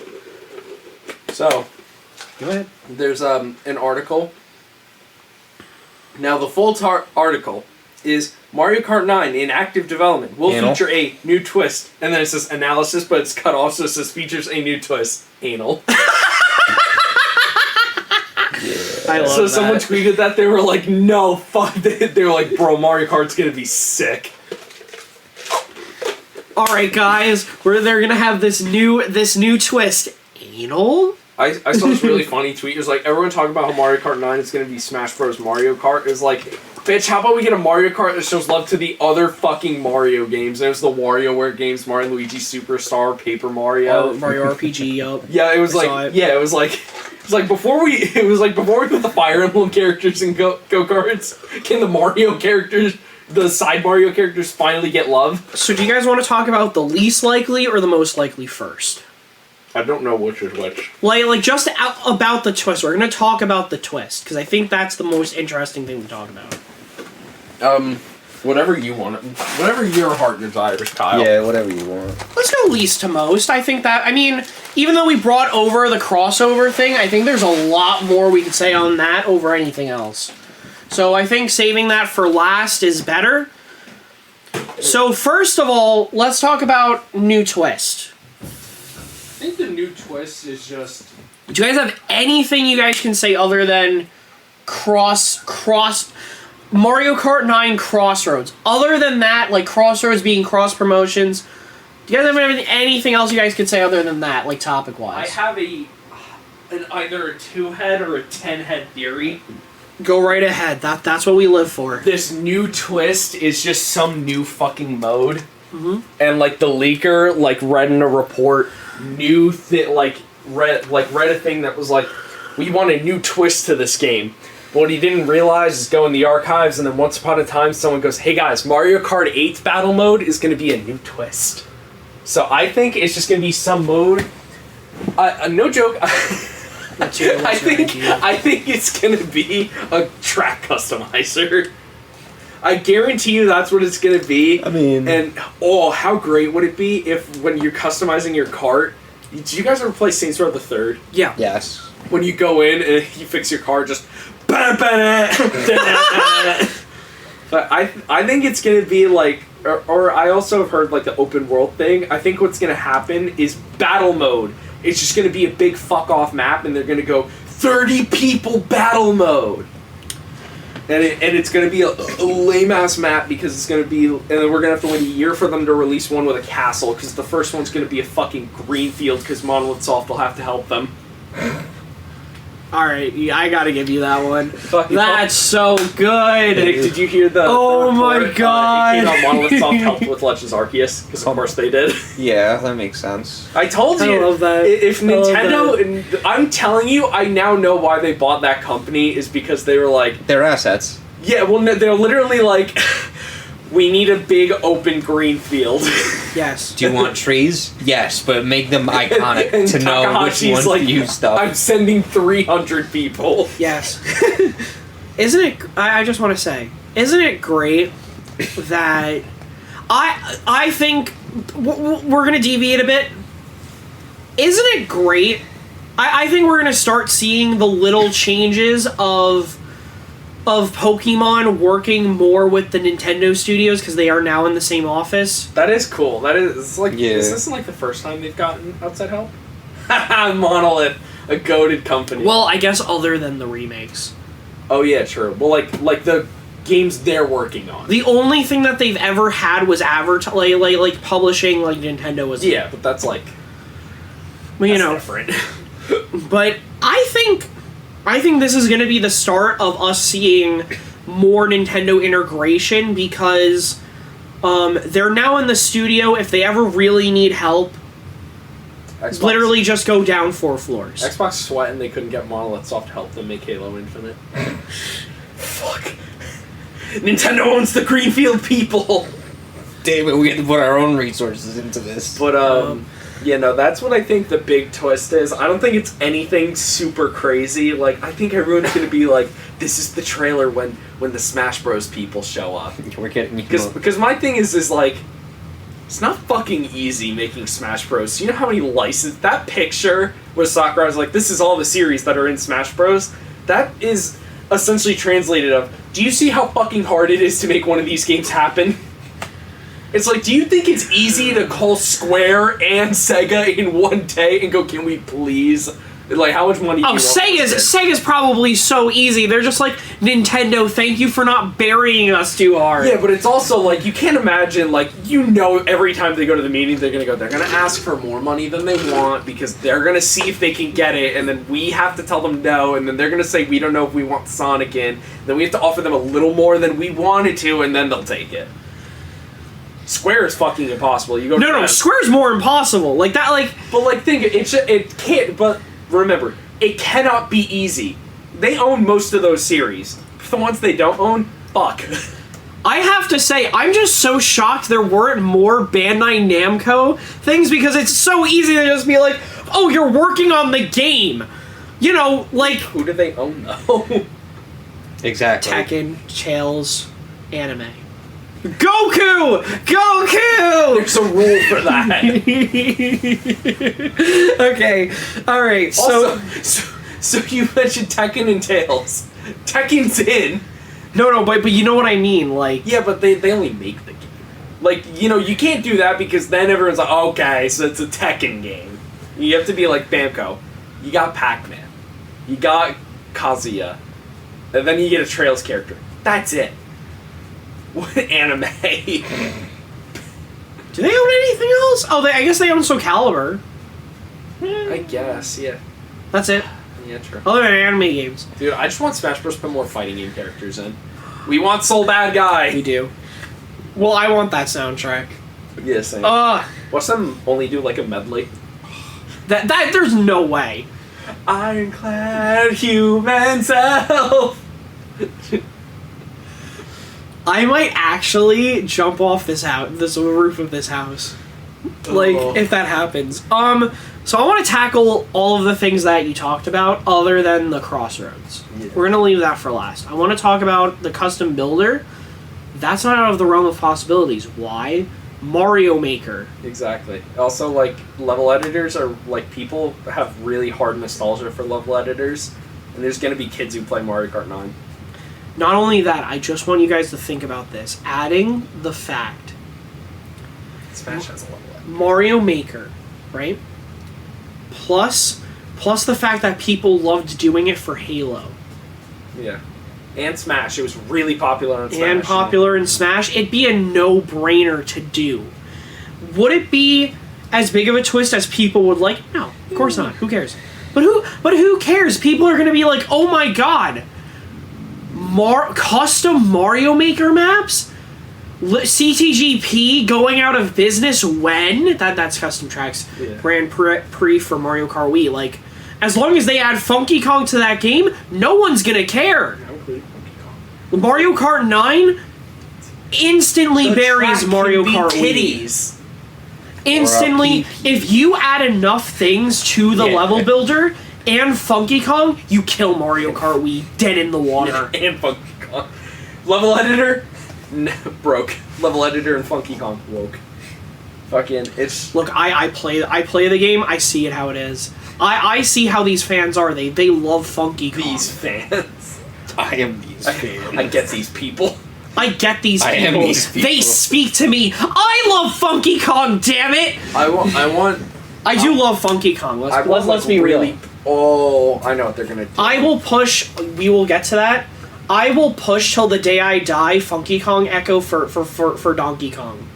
So Go ahead. there's an article. Now the full article is Mario Kart 9 in active development will Anal. feature a new twist, and then it says analysis, but it's cut off, so it says features a new twist. Anal. I love So that. someone tweeted that they were like, "No, fuck!" They were like, "Bro, Mario Kart's gonna be sick." All right, guys, they're gonna have this new twist. Anal. I saw this really funny tweet. It was like, everyone talking about how Mario Kart 9 is going to be Smash Bros. Mario Kart. It was like, bitch, how about we get a Mario Kart that shows love to the other fucking Mario games? And it was the WarioWare games, Mario and Luigi Superstar, Paper Mario. Mario RPG. Yup. Yeah, it was I saw like, it. yeah, it was like before we put the Fire Emblem characters in go-karts, can the Mario characters, the side Mario characters finally get love? So, do you guys want to talk about the least likely or the most likely first? I don't know which is which. Like just about the twist. We're gonna talk about the twist because I think that's the most interesting thing to talk about. Whatever you want. Whatever your heart desires, Kyle. Yeah, whatever you want. Let's go least to most. I think that, I mean, even though we brought over the crossover thing, I think there's a lot more we could say on that over anything else. So I think saving that for last is better. So first of all, let's talk about new twist. I think the new twist is just Do you guys have anything you guys can say other than cross Mario Kart 9 Crossroads? Other than that, like Crossroads being cross promotions, do you guys have anything else you guys could say other than that, like topic wise? I have either a 2-head or a 10-head theory. Go right ahead. That's what we live for. This new twist is just some new fucking mode. Mm-hmm. And like the leaker like read in a report read a thing that was like, we want a new twist to this game. But what he didn't realize is go in the archives, and then once upon a time someone goes, hey guys, Mario Kart 8 battle mode is going to be a new twist. So I think it's just going to be some mode. No joke. I think it's going to be a track customizer. I guarantee you that's what it's going to be. I mean... And, how great would it be if when you're customizing your cart... Did you guys ever play Saints Row the Third? Yeah. Yes. When you go in and you fix your car, just... But I think it's going to be like... Or I also have heard like the open world thing. I think what's going to happen is battle mode. It's just going to be a big fuck-off map, and they're going to go 30 people battle mode. And it's going to be a lame-ass map because it's going to be... And then we're going to have to wait a year for them to release one with a castle, because the first one's going to be a fucking green field because Monolith Soft will have to help them. Alright, I gotta give you that one. Fucking That's so good! Nick, did you hear the my report, God! It came out Monolith Soft helped with Legends Arceus, because of course they did. Yeah, that makes sense. I told you. I love that. If Nintendo... I'm telling you, I now know why they bought that company, is because they were like... Their assets. Yeah, well, they're literally like... We need a big open green field. Yes. Do you want trees? Yes, but make them iconic and to know which Takahashi's ones like, to use stuff. I'm sending 300 people. Yes. Isn't it... I just want to say, isn't it great that... I think... We're going to deviate a bit. Isn't it great? I think we're going to start seeing the little changes of Pokemon working more with the Nintendo studios because they are now in the same office. That is cool. That is... It's like... Yeah. This isn't like the first time they've gotten outside help. Monolith. A goated company. Well, I guess other than the remakes. Oh yeah, true. Well, like the games they're working on. The only thing that they've ever had was like publishing like Nintendo was. Yeah, but that's like... Well, you that's know, different. but I think this is going to be the start of us seeing more Nintendo integration because they're now in the studio. If they ever really need help, Xbox, literally just go down 4 floors. Xbox sweating they couldn't get Monolith Soft to help them make Halo Infinite. Fuck. Nintendo owns the Greenfield people. Damn it, we had to put our own resources into this. But yeah, no, that's what I think the big twist is. I don't think it's anything super crazy. Like, I think everyone's gonna be like, this is the trailer when the Smash Bros. People show up. We're getting Because my thing is like, it's not fucking easy making Smash Bros. You know how many licenses... That picture where Sakurai's like, this is all the series that are in Smash Bros. That is essentially translated of, do you see how fucking hard it is to make one of these games happen? It's like, do you think it's easy to call Square and Sega in one day and go, can we please... Like, how much money do you want Sega's probably so easy. They're just like, Nintendo, thank you for not burying us too hard. Yeah, but it's also like, you can't imagine, like, you know every time they go to the meeting, they're gonna ask for more money than they want because they're gonna see if they can get it, and then we have to tell them no, and then they're gonna say, we don't know if we want Sonic in, then we have to offer them a little more than we wanted to, and then they'll take it. Square is fucking impossible. You go No, Square's more impossible. Like, that, like... But, like, think, it can't, but... Remember, it cannot be easy. They own most of those series. The ones they don't own, fuck. I have to say, I'm just so shocked there weren't more Bandai Namco things because it's so easy to just be like, oh, you're working on the game. You know, like... Who do they own, though? Exactly. Tekken, Tails, anime. Goku! Goku! There's a rule for that. Okay, alright, so you mentioned Tekken and Tails. Tekken's in. No, but you know what I mean, like... Yeah, but they only make the game. Like, you know, you can't do that because then everyone's like, okay, so it's a Tekken game. You have to be like Bamco. You got Pac-Man. You got Kazuya. And then you get a Trails character. That's it. What anime? Do they own anything else? Oh, I guess they own Soul Calibur. I guess, yeah. That's it. Yeah, true. Other than anime games. Dude, I just want Smash Bros. To put more fighting game characters in. We want Soul Bad Guy! We do. Well, I want that soundtrack. Yeah, same. Watch them only do like a medley. That there's no way. Ironclad human self! I might actually jump off this roof of this house. Like, if that happens. So I want to tackle all of the things that you talked about other than the Crossroads. Yeah. We're going to leave that for last. I want to talk about the custom builder. That's not out of the realm of possibilities. Why? Mario Maker. Exactly. Also, like, level editors are, like, people have really hard nostalgia for level editors, and there's gonna be kids who play Mario Kart 9. Not only that, I just want you guys to think about this. Adding the fact Smash has a level editor. Mario Maker, right? Plus the fact that people loved doing it for Halo. Yeah. And Smash. It was really popular on Smash. And popular in Smash, it'd be a no-brainer to do. Would it be as big of a twist as people would like? No, of course not. Who cares? But who cares? People are going to be like, "Oh my god. Custom Mario Maker maps? CTGP going out of business when?" That's Custom Tracks. Yeah. Grand Prix for Mario Kart Wii. Like, as long as they add Funky Kong to that game, no one's going to care. Mario Kart 9 instantly buries Mario Kart Wii. Instantly, if you add enough things to the level builder and Funky Kong, you kill Mario Kart Wii dead in the water. And Funky Kong. Level editor? Broke. Level editor and Funky Kong woke. Fucking, it's... Look, I play the game, I see it how it is. I see how these fans are. They love Funky Kong. These fans. I am these fans. I get these people. I get these people. I am these people. They speak to me. I love Funky Kong, damn it! I do love Funky Kong. Let's be real. Oh, I know what they're gonna do. I will push. We will get to that. I will push till the day I die. Funky Kong Echo for Donkey Kong.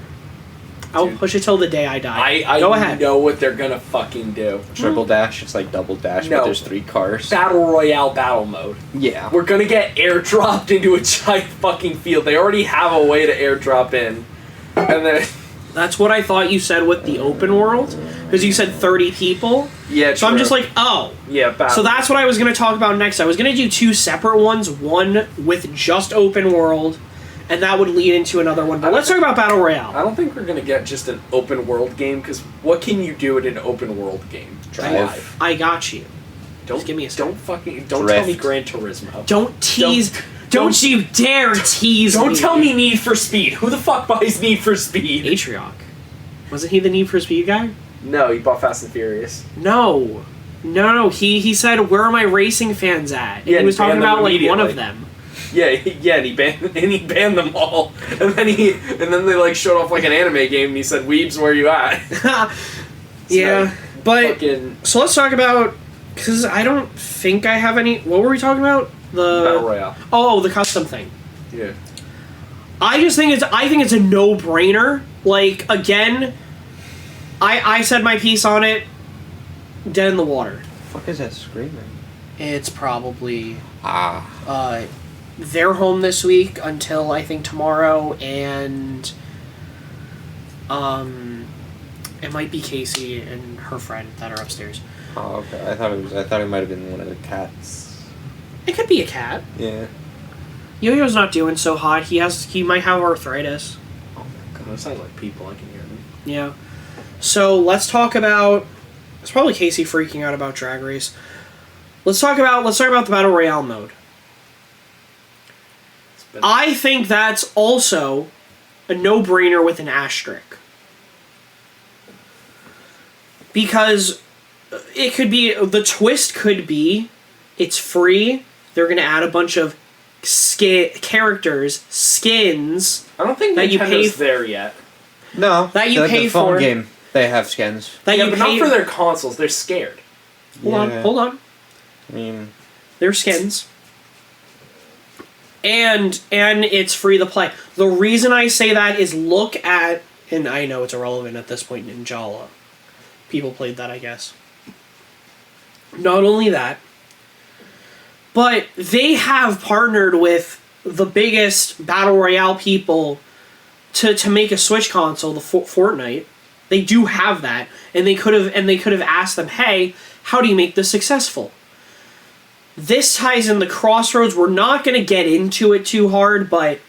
I will push it till the day I die. I Go ahead. know what they're gonna fucking do. Triple dash, it's like double dash, No. but there's 3 cars. Battle Royale battle mode. Yeah. We're gonna get airdropped into a giant fucking field. They already have a way to airdrop in. And then... That's what I thought you said with the open world, because you said 30 people. Yeah, So I'm just like, oh. Yeah, battle. So that's what I was going to talk about next. I was going to do 2 separate ones, one with just open world, and that would lead into another one. But let's talk about Battle Royale. I don't think we're gonna get just an open world game, because what can you do in an open world game? Drive. I got you. Don't give me a second. Don't tell me Gran Turismo. Don't tease. Don't you dare tease me. Don't tell me Need for Speed. Who the fuck buys Need for Speed? Atrioc. Wasn't he the Need for Speed guy? No, he bought Fast and Furious. No. He said, "Where are my racing fans at?" And Yeah, he was he banned talking about them like one immediately. of them. Yeah, and he banned them all. And then they like showed off like an anime game and he said, "Weebs, where you at?" Yeah, but fucking so let's talk about, because I don't think I have any. What were we talking about? Battle Royale. Oh, the custom thing. Yeah. I think it's a no-brainer. Like, again, I said my piece on it. Dead in the water. The fuck is that screaming? It's probably Ah. they're home this week until I think tomorrow, and it might be Casey and her friend that are upstairs. Oh, okay. I thought it might have been one of the cats. It could be a cat. Yeah. Yo-Yo's not doing so hot. He might have arthritis. Oh my god. They sound like people. I can hear them. Yeah. So let's talk about. It's probably Casey freaking out about Drag Race. Let's talk about the Battle Royale mode. I think that's also a no-brainer with an asterisk. Because it could be, the twist could be, it's free, they're going to add a bunch of characters, skins, I don't think that you Nintendo's pay there yet. No. That you the pay phone for. game, they have skins. that Yeah, you but pay not for their consoles. They're scared. Hold on. I mean, They're skins. And it's free to play. The reason I say that is look at, and I know it's irrelevant at this point, Ninjala. People played that, I guess. Not only that, but they have partnered with the biggest Battle Royale people to make a Switch console, the Fortnite. They do have that, and they could have asked them, hey, how do you make this successful? This ties in the Crossroads. We're not going to get into it too hard, but...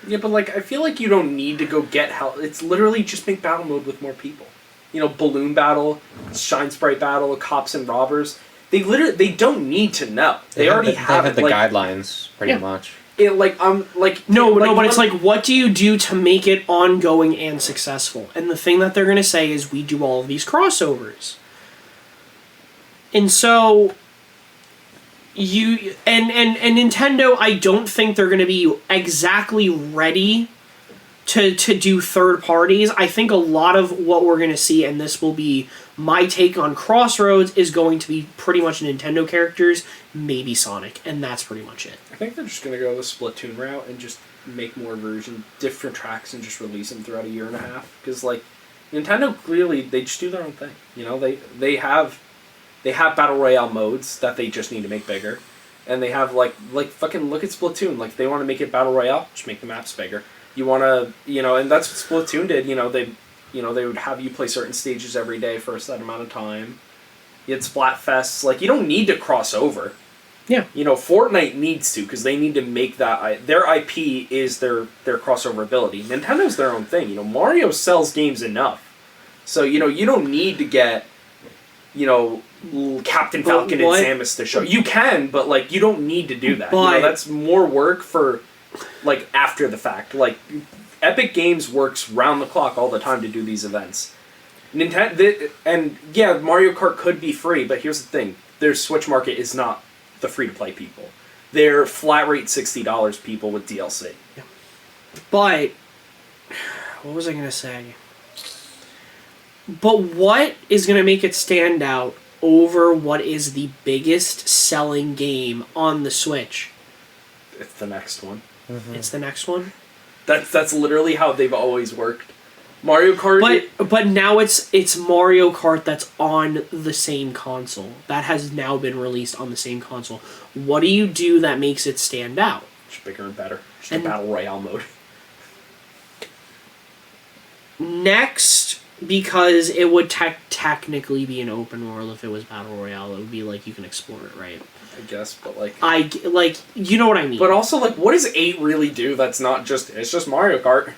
Yeah, but, like, I feel like you don't need to go get help. It's literally just make battle mode with more people. You know, Balloon Battle, Shine Sprite Battle, Cops and Robbers. They don't need to know. They already have the like, guidelines, pretty much. It, like, but it's like, what do you do to make it ongoing and successful? And the thing that they're going to say is, we do all of these crossovers. And so... And Nintendo, I don't think they're going to be exactly ready to do third parties. I think a lot of what we're going to see, and this will be my take on Crossroads, is going to be pretty much Nintendo characters, maybe Sonic, and that's pretty much it. I think they're just going to go the Splatoon route and just make more different tracks, and just release them throughout a year and a half. Because, like, Nintendo, clearly, they just do their own thing. You know, they have Battle Royale modes that they just need to make bigger. And they have, like fucking look at Splatoon. Like, they want to make it Battle Royale, just make the maps bigger. You want to, you know, and that's what Splatoon did. You know, they would have you play certain stages every day for a set amount of time. You had Splatfests. Like, you don't need to cross over. Yeah. You know, Fortnite needs to, because they need to make that... Their IP is their crossover ability. Nintendo's their own thing. You know, Mario sells games enough. So, you know, you don't need to get, you know... Captain Falcon and Samus to show. You can, but, like, you don't need to do that. You know, that's more work for, like, after the fact. Like, Epic Games works round the clock all the time to do these events. And yeah, Mario Kart could be free, but here's the thing. Their Switch market is not the free-to-play people. They're flat rate $60 people with DLC. Yeah. But, what was I going to say? But what is going to make it stand out over what is the biggest selling game on the Switch? It's the next one. Mm-hmm. It's the next one? That's literally how they've always worked. Mario Kart... But now it's Mario Kart that's on the same console. That has now been released on the same console. What do you do that makes it stand out? Just bigger and better. Just a Battle Royale mode. Next... Because it would technically be an open world if it was Battle Royale. It would be like you can explore it, right? I guess, but like... you know what I mean. But also, like, what does 8 really do that's not just... It's just Mario Kart.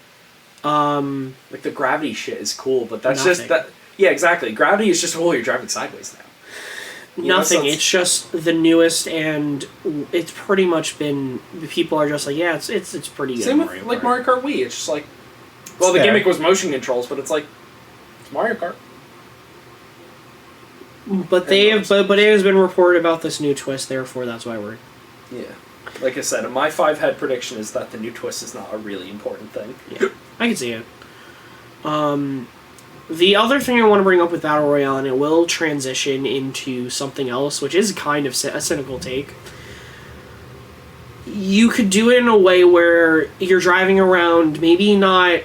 Like, the gravity shit is cool, but that's nothing. just... that. Yeah, exactly. Gravity is just, you're driving sideways now. Nothing. It's just the newest, and it's pretty much been... People are just like, yeah, it's pretty good. Same with, like, Mario Kart Wii. It's just like... Well, the gimmick was motion controls, but it's like... It's Mario Kart. But it has been reported about this new twist, therefore that's why we're... Yeah. Like I said, my 5-head prediction is that the new twist is not a really important thing. Yeah, I can see it. The other thing I want to bring up with Battle Royale, and it will transition into something else, which is kind of a cynical take. You could do it in a way where you're driving around, maybe not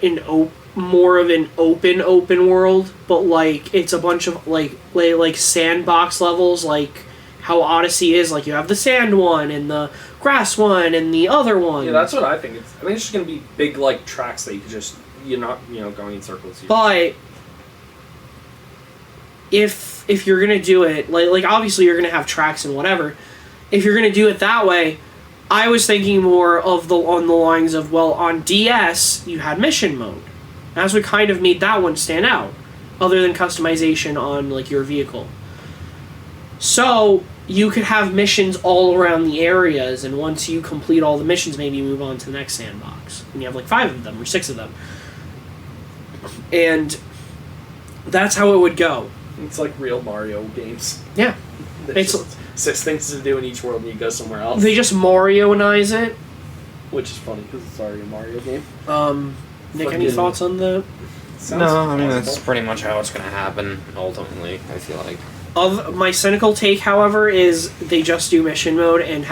more of an open world, but like it's a bunch of like sandbox levels, like how Odyssey is. Like you have the sand one and the grass one and the other one. Yeah, that's what I think. I think it's just gonna be big like tracks that you could just you're not going in circles. But if you're gonna do it like obviously you're gonna have tracks and whatever. If you're gonna do it that way, I was thinking more of on the lines of, well, on DS you had mission mode. That's what kind of made that one stand out, other than customization on like your vehicle. So you could have missions all around the areas, and once you complete all the missions, maybe you move on to the next sandbox. And you have like 5 of them or 6 of them. And that's how it would go. It's like real Mario games. Yeah. It's just 6 things to do in each world and you go somewhere else. They just Mario-nize it. Which is funny because it's already a Mario game. Nick, any thoughts on the... No, I mean, that's pretty much how it's going to happen, ultimately, I feel like. Of my cynical take, however, is they just do mission mode and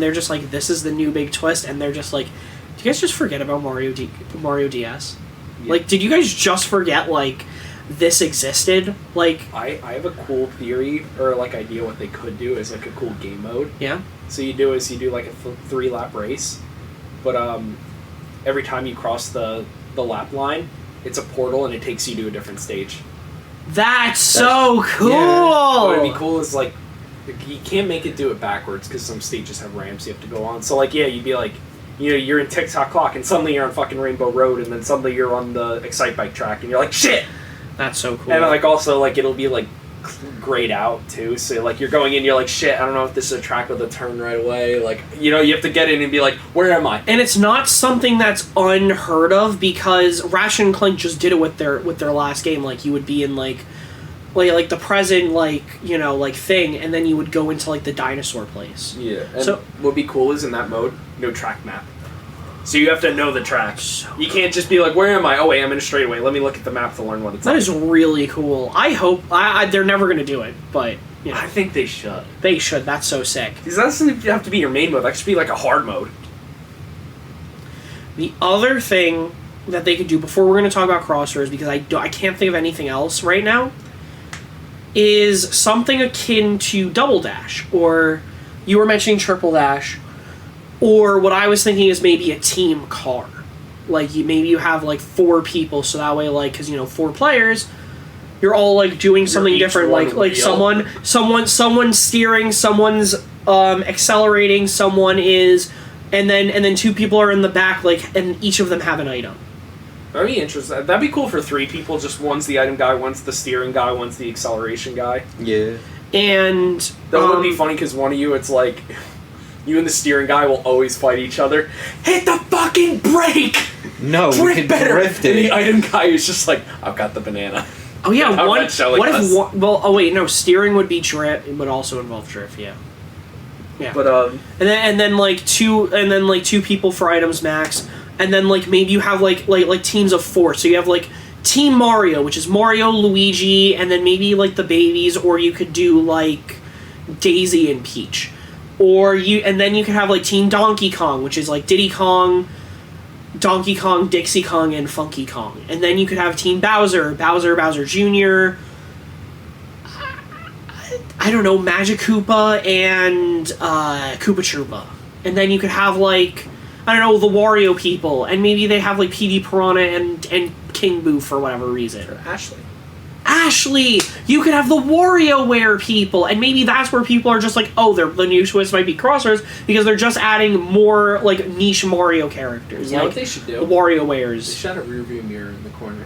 they're just like, this is the new big twist, and they're just like, do you guys just forget about Mario DS? Yeah. Like, did you guys just forget like this existed? Like, I have a cool theory or like idea what they could do as like a cool game mode. yeah, So you do like a 3-lap race, but every time you cross the lap line, it's a portal and it takes you to a different stage. that's so cool. What would be cool is like you can't make it do it backwards because some stages have ramps you have to go on. So like you'd be like, you're in Tick-Tock Clock and suddenly you're on fucking Rainbow Road and then suddenly you're on the Excite Bike track and you're like, shit. That's so cool. And like also like it'll be like grayed out too. So like you're going in, you're like, shit, I don't know if this is a track with a turn right away. Like you have to get in and be like, where am I? And it's not something that's unheard of because Ratchet and Clank just did it with their last game. Like you would be in like the present thing, and then you would go into like the dinosaur place. Yeah. And So what'd be cool is in that mode, no track map. So you have to know the tracks. You can't just be like, where am I? Oh wait, I'm in a straightaway. Let me look at the map to learn what it's that like. is really cool. I hope they're never gonna do it, but I think they should. they should. That's so sick. Because that doesn't have to be your main mode. That should be like a hard mode. The other thing that they could do before we're gonna talk about Crossroads, because I can't think of anything else right now, is something akin to Double Dash, or you were mentioning Triple Dash. Or what I was thinking is maybe a team car. Like, maybe you have, like, 4 people, so that way, like, because, 4 players, you're all, like, doing something each different. one Like wheel. someone's steering, someone's accelerating, someone is... And then 2 people are in the back, like, and each of them have an item. That'd be interesting. That'd be cool for 3 people. Just one's the item guy, one's the steering guy, one's the acceleration guy. Yeah. And... That would be funny, because one of you, it's like... You and the steering guy will always fight each other. Hit the fucking brake! No, we Drift could better! drift And it. the item guy is just like, I've got the banana. Oh, yeah, How what about showing if... us? Steering would be drift. It would also involve drift, yeah. Yeah. But, And then 2 people for items max, and then like maybe you have like teams of 4. So you have like Team Mario, which is Mario, Luigi, and then maybe like the babies, or you could do like Daisy and Peach, and then you could have like Team Donkey Kong, which is like Diddy Kong, Donkey Kong, Dixie Kong, and Funky Kong, and then you could have Team Bowser Jr. I don't know, Magic Koopa and Koopa Troopa. And then you could have, like, I don't know, the Wario people. And maybe they have, like, PD Piranha and King Boo for whatever reason. Ashley! You could have the WarioWare people. And maybe that's where people are just like, oh, the new twist might be Crossroads, because they're just adding more, like, niche Mario characters. you know like what they should do? the WarioWares. They should have a rearview mirror in the corner.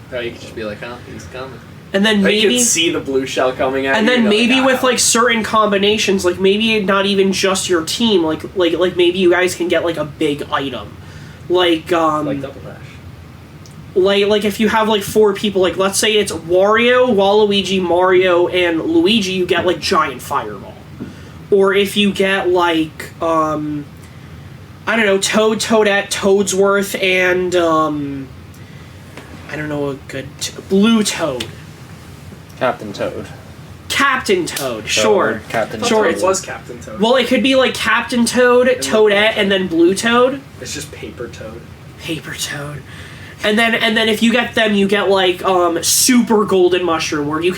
That you could just be like, oh, he's coming. And then Like, you maybe... could see the blue shell coming at And you. then you're maybe like, with like certain combinations, like maybe not even just your team, like maybe you guys can get like a big item, like Double Dash. like if you have like 4 people, like let's say it's Wario, Waluigi, Mario, and Luigi, you get like giant fireball, or if you get like I don't know, Toadette, Toadsworth, and I don't know, a good Blue Toad. Captain Toad. Captain Toad, sure. Captain Sure, It it's- was Captain Toad. Well, it could be like Captain Toad, Toadette, and then Blue Toad. It's just Paper Toad. Paper Toad. And then if you get them, you get like Super Golden Mushroom, where you're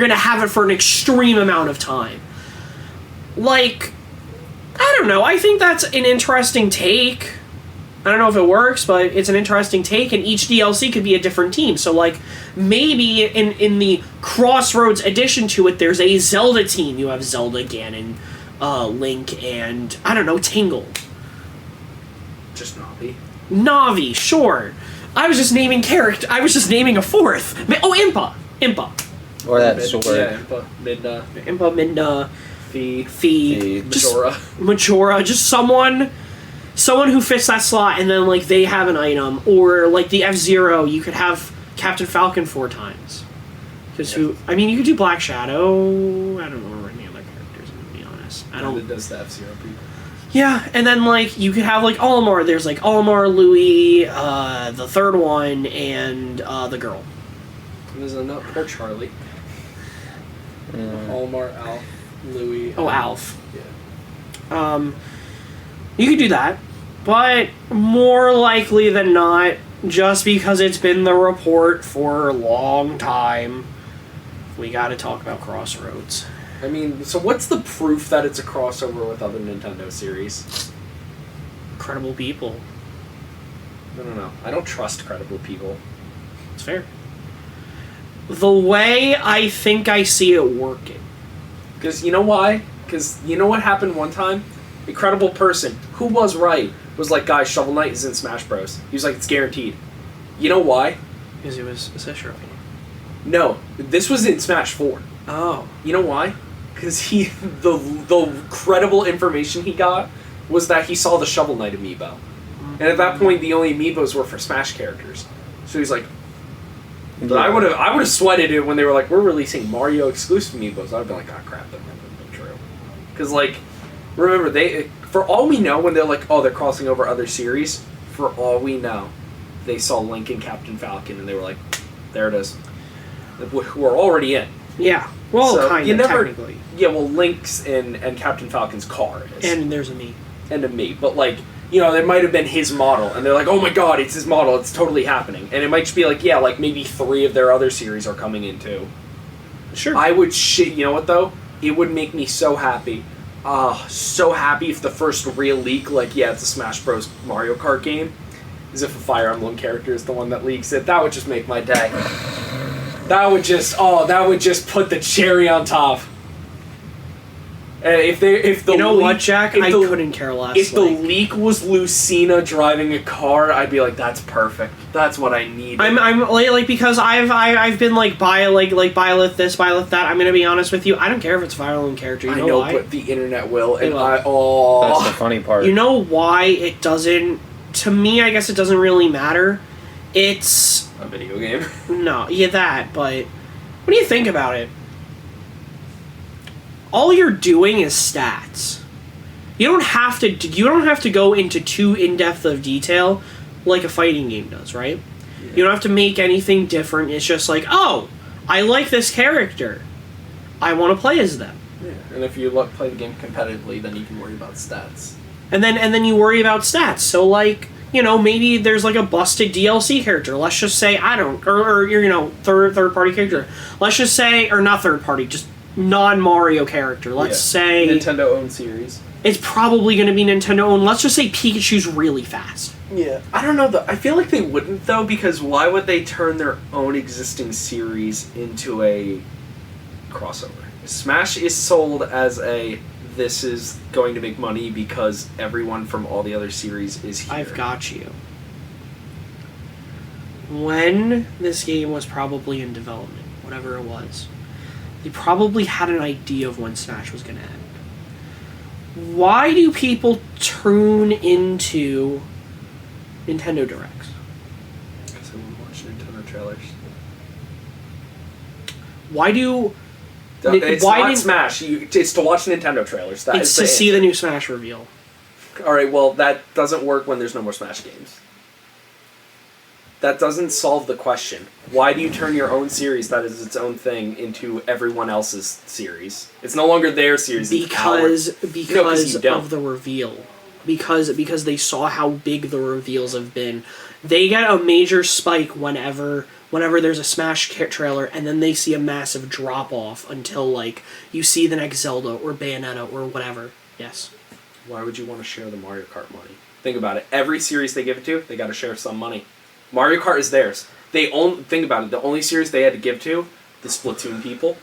gonna have it for an extreme amount of time. Like, I don't know. I think that's an interesting take. I don't know if it works, but it's an interesting take, and each DLC could be a different team. So, like, maybe in the Crossroads addition to it, there's a Zelda team. You have Zelda, Ganon, Link, and, I don't know, Tingle. Just Navi. Navi, sure. I was just naming a 4th. Oh, Impa. Or that Mid- sword. Yeah, Midna. Impa, Midna, Fee. Fee. just Majora. Majora, just someone who fits that slot, and then like they have an item, or like the F-Zero, you could have Captain Falcon 4 times. Because you could do Black Shadow. I don't remember any other characters, I'm gonna be honest. I don't. It does the F-Zero people. Yeah, and then like you could have like Olimar. There's like Olimar, Louie, the third one, and the girl. And there's another, or Charlie. Hallmark, Alf, Louis. Oh, Alf. Yeah. You could do that, but more likely than not, just because it's been the report for a long time, we gotta talk about Crossroads. I mean, so what's the proof that it's a crossover with other Nintendo series? Credible people. I don't know. I don't trust credible people. It's fair. The way I think I see it working. Because you know why? Because you know what happened one time? A credible person who was right was like, guys, Shovel Knight is in Smash Bros. He was like, it's guaranteed. You know why? Because it was a Sishiro. No, this was in Smash 4. Oh. You know why? Because the credible information he got was that he saw the Shovel Knight amiibo. And at that point, the only amiibos were for Smash characters. So he's like, but I would have sweated it when they were like, we're releasing Mario exclusive amiibos. I'd have been like, oh crap, that might have been true. Because like, remember, for all we know, when they're like, oh, they're crossing over other series, for all we know, they saw Link and Captain Falcon and they were like, there it is. We're already in. Yeah. Well, So, kind you of, never- technically. Yeah, well, Link's and Captain Falcon's car is. And there's a me. And a me. But like, you know, there might have been his model, and they're like, oh my god, it's his model, it's totally happening. And it might just be like, yeah, like maybe 3 of their other series are coming in too. Sure. I would you know what though? It would make me so happy. So happy if the first real leak, like, yeah, it's a Smash Bros. Mario Kart game, is if a Fire Emblem character is the one that leaks it. That would just make my day. That would just put the cherry on top. If the you know leak, what, Jack? I couldn't care less. If the leak was Lucina driving a car, I'd be like, that's perfect. That's what I need. I'm like because I've been like Byleth this, Byleth that. I'm gonna be honest with you. I don't care if it's a Fire Emblem character. You know why? But the internet will, and That's the funny part. You know why it doesn't? To me, I guess it doesn't really matter. It's a video game. no, yeah, that. But when you think about it, all you're doing is stats. You don't have to go into too in-depth of detail like a fighting game does, right? Yeah. You don't have to make anything different. It's just like, oh, I like this character. I want to play as them. Yeah. And if you play the game competitively, then you can worry about stats. And then you worry about stats. So like, you know, maybe there's like a busted DLC character. Let's just say or you know, third party character. Let's just say, or not third party, just non-Mario character. Let's say Nintendo-owned series. It's probably going to be Nintendo-owned. Let's just say Pikachu's really fast. Yeah. I don't know, though. I feel like they wouldn't, though, because why would they turn their own existing series into a crossover? Smash is sold as this is going to make money because everyone from all the other series is here. I've got you. When this game was probably in development, whatever it was, they probably had an idea of when Smash was going to end. Why do people tune into Nintendo Directs? Because I want to watch Nintendo trailers. Why do... It's not Smash. It's to watch Nintendo trailers. It's to see the new Smash reveal. Alright, well, that doesn't work when there's no more Smash games. That doesn't solve the question. Why do you turn your own series that is its own thing into everyone else's series? It's no longer their series. Because of the reveal. Because they saw how big the reveals have been. They get a major spike whenever there's a Smash trailer, and then they see a massive drop off until like you see the next Zelda or Bayonetta or whatever. Yes. Why would you want to share the Mario Kart money? Think about it. Every series they give it to, they got to share some money. Mario Kart is theirs. Think about it. The only series they had to give to the Splatoon people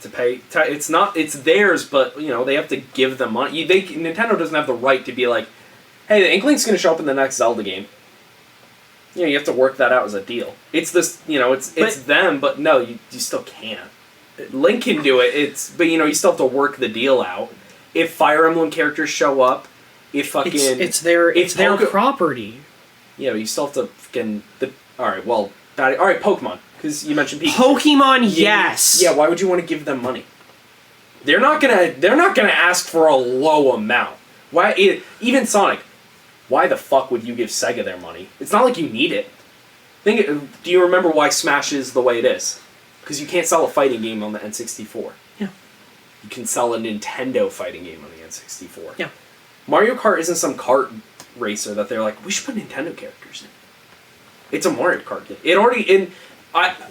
to pay. It's theirs, but you know they have to give them money. Nintendo doesn't have the right to be like, hey, the Inkling's going to show up in the next Zelda game. You know, you have to work that out as a deal. It's this, you know, it's them, but no, you still can't. Link can do it. But you know, you still have to work the deal out. If Fire Emblem characters show up, it's their property. Yeah, but you still have to fucking alright, Pokemon, because you mentioned Pikachu. Pokemon, yes. Yeah, why would you want to give them money? They're not gonna ask for a low amount. Even Sonic? Why the fuck would you give Sega their money? It's not like you need it. Do you remember why Smash is the way it is? Because you can't sell a fighting game on the N64. Yeah. you can sell a Nintendo fighting game on the N64. Yeah. Mario Kart isn't some kart racer that they're like, we should put Nintendo characters in. It's a Mario Kart game. It already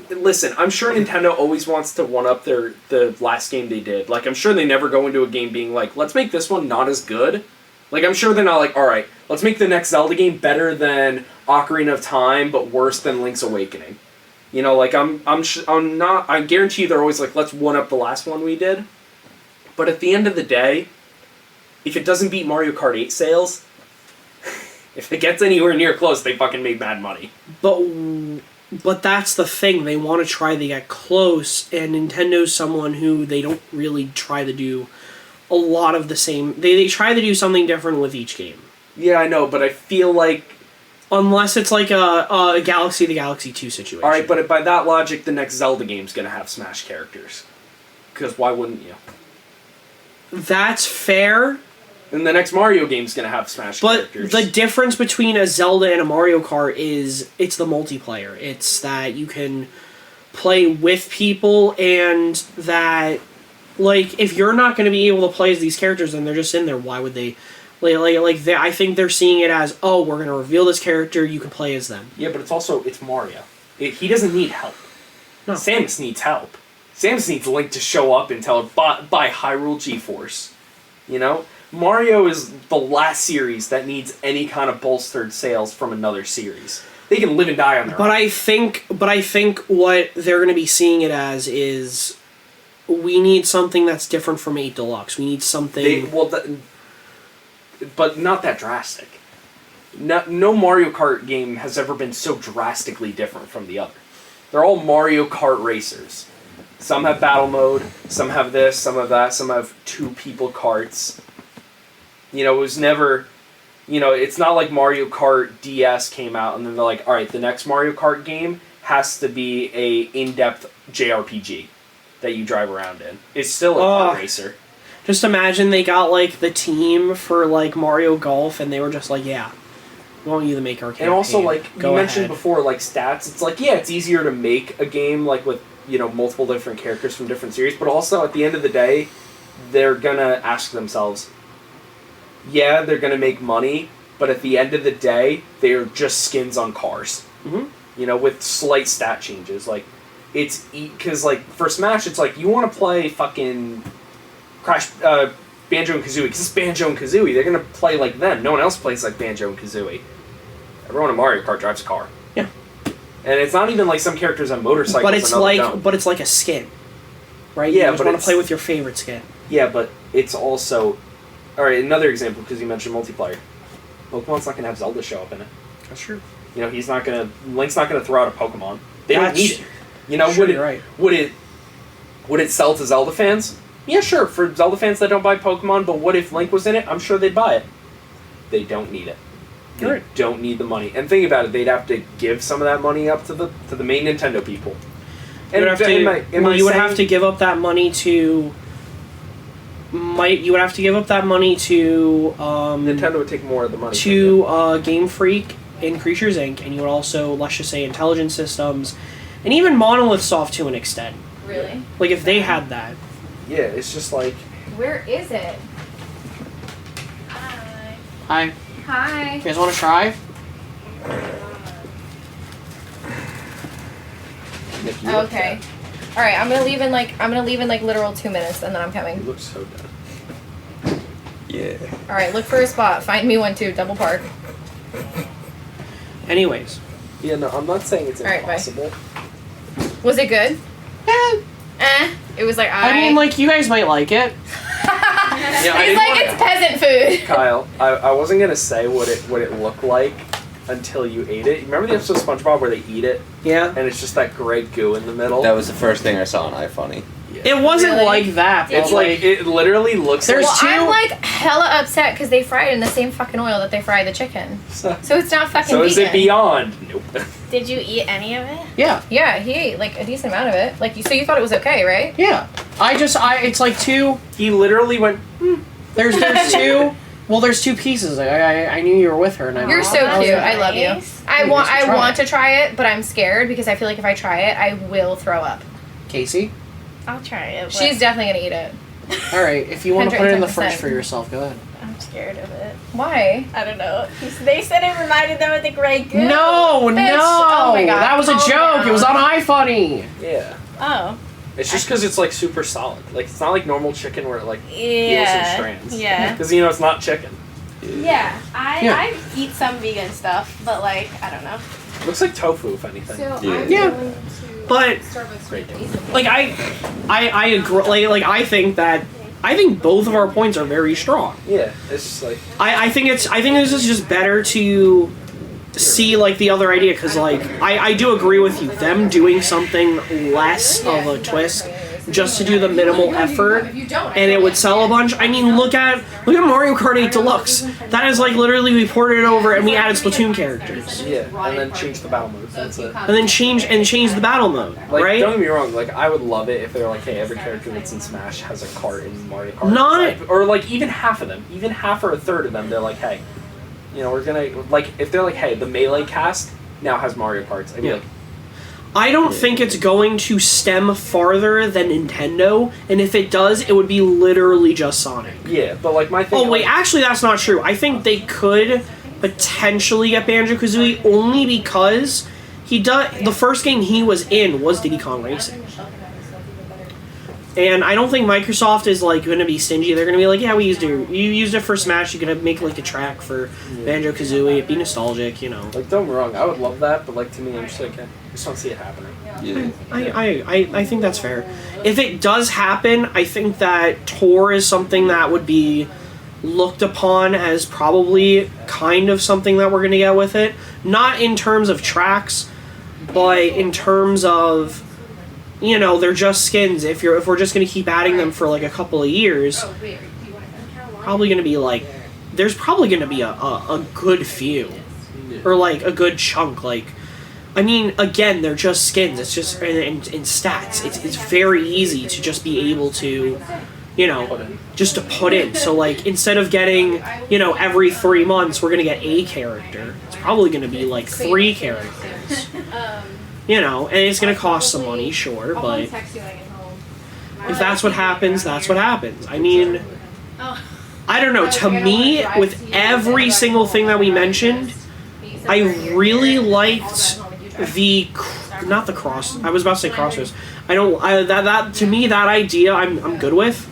listen, I'm sure Nintendo always wants to one up the last game they did. Like, I'm sure they never go into a game being like, let's make this one not as good. Like, I'm sure they're not like, all right, let's make the next Zelda game better than Ocarina of Time, but worse than Link's Awakening. You know, like, I guarantee you they're always like, let's one up the last one we did. But at the end of the day, if it doesn't beat Mario Kart 8 sales, if it gets anywhere near close, they fucking made bad money. But that's the thing. They want to try to get close, and Nintendo's someone who they don't really try to do a lot of the same. They try to do something different with each game. Yeah, I know, but I feel like... Unless it's like a Galaxy the Galaxy 2 situation. Alright, but by that logic, the next Zelda game's gonna have Smash characters. Because why wouldn't you? That's fair. And the next Mario game's gonna have Smash characters. But the difference between a Zelda and a Mario Kart is it's the multiplayer. It's that you can play with people, and that, like, if you're not going to be able to play as these characters and they're just in there, why would they... I think they're seeing it as, oh, we're going to reveal this character, you can play as them. Yeah, but it's Mario. He doesn't need help. No. Samus needs help. Samus needs Link to show up and tell her, buy Hyrule G-Force. You know? Mario is the last series that needs any kind of bolstered sales from another series. They can live and die on their own. I think what they're going to be seeing it as is, we need something that's different from 8 Deluxe. We need something... but not that drastic. No Mario Kart game has ever been so drastically different from the other. They're all Mario Kart racers. Some have battle mode, some have this, some have that, some have 2 people karts. You know, it was never... You know, it's not like Mario Kart DS came out and then they're like, alright, the next Mario Kart game has to be a in-depth JRPG that you drive around in. It's still a kart racer. Just imagine they got, like, the team for, like, Mario Golf, and they were just like, yeah, we want you to make our campaign. And also, like, you mentioned ahead. before, like, stats. It's like, yeah, it's easier to make a game, like, with, you know, multiple different characters from different series, but also, at the end of the day, they're gonna ask themselves, yeah, they're gonna make money, but at the end of the day, they're just skins on cars. Mm-hmm. You know, with slight stat changes. Like, it's... Because, like, for Smash, it's like, you want to play fucking... Banjo and Kazooie, because it's Banjo and Kazooie. They're gonna play like them. No one else plays like Banjo and Kazooie. Everyone in Mario Kart drives a car. Yeah. And it's not even like some characters on motorcycles. But it's like a skin, right? Yeah, you just want to play with your favorite skin. Yeah, but it's also... Alright, another example, because you mentioned multiplayer. Pokemon's not gonna have Zelda show up in it. That's true. You know, Link's not gonna throw out a Pokemon. They don't need it. You know, sure, right. Would it sell to Zelda fans? Yeah, sure, for Zelda fans that don't buy Pokemon, but what if Link was in it? I'm sure they'd buy it. They don't need it. They don't need the money. And think about it, they'd have to give some of that money up to the main Nintendo people. And you would have to give up that money to... You would have to give up that money to... Nintendo would take more of the money. To Game Freak and Creatures Inc., and you would also, let's just say, Intelligent Systems, and even Monolith Soft to an extent. Really? Like, if they had that. Yeah, it's just like... Where is it? Hi. Hi. Hi. You guys want to try? Okay. All right, I'm gonna leave in like literal 2 minutes, and then I'm coming. You look so dead. Yeah. All right, look for a spot. Find me one too. Double park. Anyways. Yeah, no, I'm not saying it's All right, impossible. Was it good? It was like I mean, like, you guys might like it. It's peasant food. Kyle, I wasn't gonna say what it looked like until you ate it. You remember the episode of SpongeBob where they eat it? Yeah. And it's just that gray goo in the middle? That was the first thing I saw on iFunny. It wasn't Really? like that. It's like, it literally looks There's like... I'm like hella upset because they fry it in the same fucking oil that they fry the chicken. So it's not fucking So is vegan. it beyond? Nope. Did you eat any of it? Yeah. Yeah, he ate like a decent amount of it. Like, so you thought it was okay, right? Yeah. It's like two... He literally went... There's two... Well, there's two pieces. I knew you were with her, and I You're so that was cute. I love you. nice. I You want should try want it. to try it, but I'm scared because I feel like if I try it, I will throw up. Casey? I'll try it. She's definitely gonna eat it. All right, if you want to put it in the fridge 110%. for yourself, go ahead. I'm scared of it. Why? I don't know. They said it reminded them of the Grey Goo. No, Bitch. no, Oh my God, that was a calm joke. down. It was on iFunny. Yeah. Oh. It's just because it's like super solid. Like it's not like normal chicken where it like peels in Yeah. strands. Yeah. Because you know it's not chicken. Yeah. Yeah. I eat some vegan stuff, but like I don't know. Looks like tofu if anything. Yeah. Yeah. But like I agree. Like I think both of our points are very strong. Yeah. It's just like I think this is just better to see like the other idea because like I do agree with you. Them doing something less of a twist just to do the minimal effort and it would sell a bunch. I mean, look at Mario Kart 8 Deluxe. That is like literally we ported it over and we added Splatoon characters. yeah, and then change the battle modes. That's it. And then change the battle mode, Like, right? don't get me wrong. Like, I would love it if they're like, hey, every character that's in Smash has a cart in Mario Kart. Not- Like, or like even half of them, even half or a third of them. They're like, hey, you know, we're gonna like if they're like, hey, the Melee cast now has Mario Karts. I'd be Yeah. like, I don't think it's going to stem farther than Nintendo, and if it does, it would be literally just Sonic. yeah, but like my thing. Oh wait, actually that's not true. I think they could potentially get Banjo-Kazooie only because the first game he was in was Diddy Kong Racing. And I don't think Microsoft is like going to be stingy. They're going to be like, yeah, you used it for Smash. You could make like a track for Banjo-Kazooie. It'd be nostalgic, you know. Like, don't get me wrong, I would love that, but like to me, I'm just like, I just don't see it happening. Yeah. I think that's fair. If it does happen, I think that Tour is something that would be looked upon as probably kind of something that we're going to get with it. Not in terms of tracks, but in terms of, you know, they're just skins. If we're just going to keep adding them for like a couple of years, probably going to be like, there's probably going to be a good few. Or like a good chunk, like, I mean, again, they're just skins. It's just in stats. It's very easy to just be able to, you know, just to put in. So like instead of getting, you know, every 3 months we're gonna get a character. It's probably gonna be like 3 characters. You know, and it's gonna cost some money, sure, but if that's what happens, that's what happens. I mean, I don't know. To me, with every single thing that we mentioned, I really liked not the cross. I was about to say crossroads. That to me that idea I'm good with.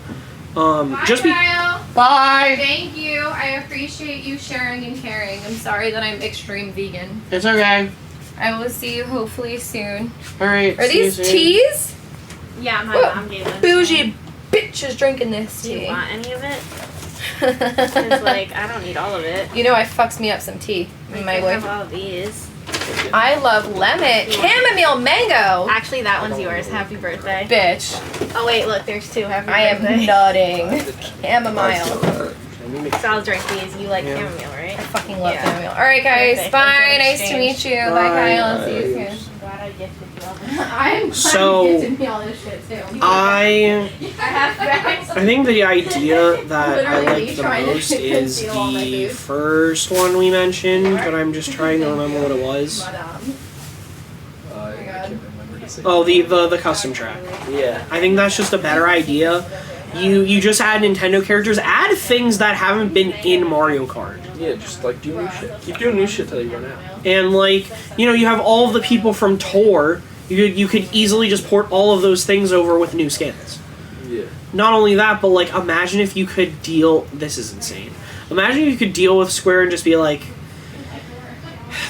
Just be. Kyle. Bye. Thank you. I appreciate you sharing and caring. I'm sorry that I'm extreme vegan. It's okay. I will see you hopefully soon. All right. Are these teas? Yeah, my What mom gave them. Bougie bitch is drinking this Do you tea. want any of it? It's like I don't need all of it. You know, I fucks me up some tea. My I have wife. all of these. I love lemon, chamomile, mango. Actually, that one's yours. Happy birthday. Bitch, Oh wait, look, there's 2. Happy I birthday. am nutting. Chamomile. So I'll drink these. You like chamomile, right? I fucking love Yeah. chamomile. All right, guys. Perfect. Bye. Enjoy Nice to exchange. meet you. Bye, Kyle. I'll see you soon. I'm glad I gifted you all. I'm glad So, you gifted me all this shit too. I I think the idea that I Literally like me the the trying most to is conceal all my the food. first one we mentioned, but I'm just trying to remember what it was. I can't remember to say. Oh, the custom track. Yeah. I think that's just a better idea. You just add Nintendo characters, add things that haven't been in Mario Kart. Yeah, just like do new shit. Keep doing new shit till you run out. And like, you know, you have all of the people from Tour, you could easily just port all of those things over with new skins. Yeah. Not only that, but like imagine if you could this is insane. Imagine if you could deal with Square and just be like,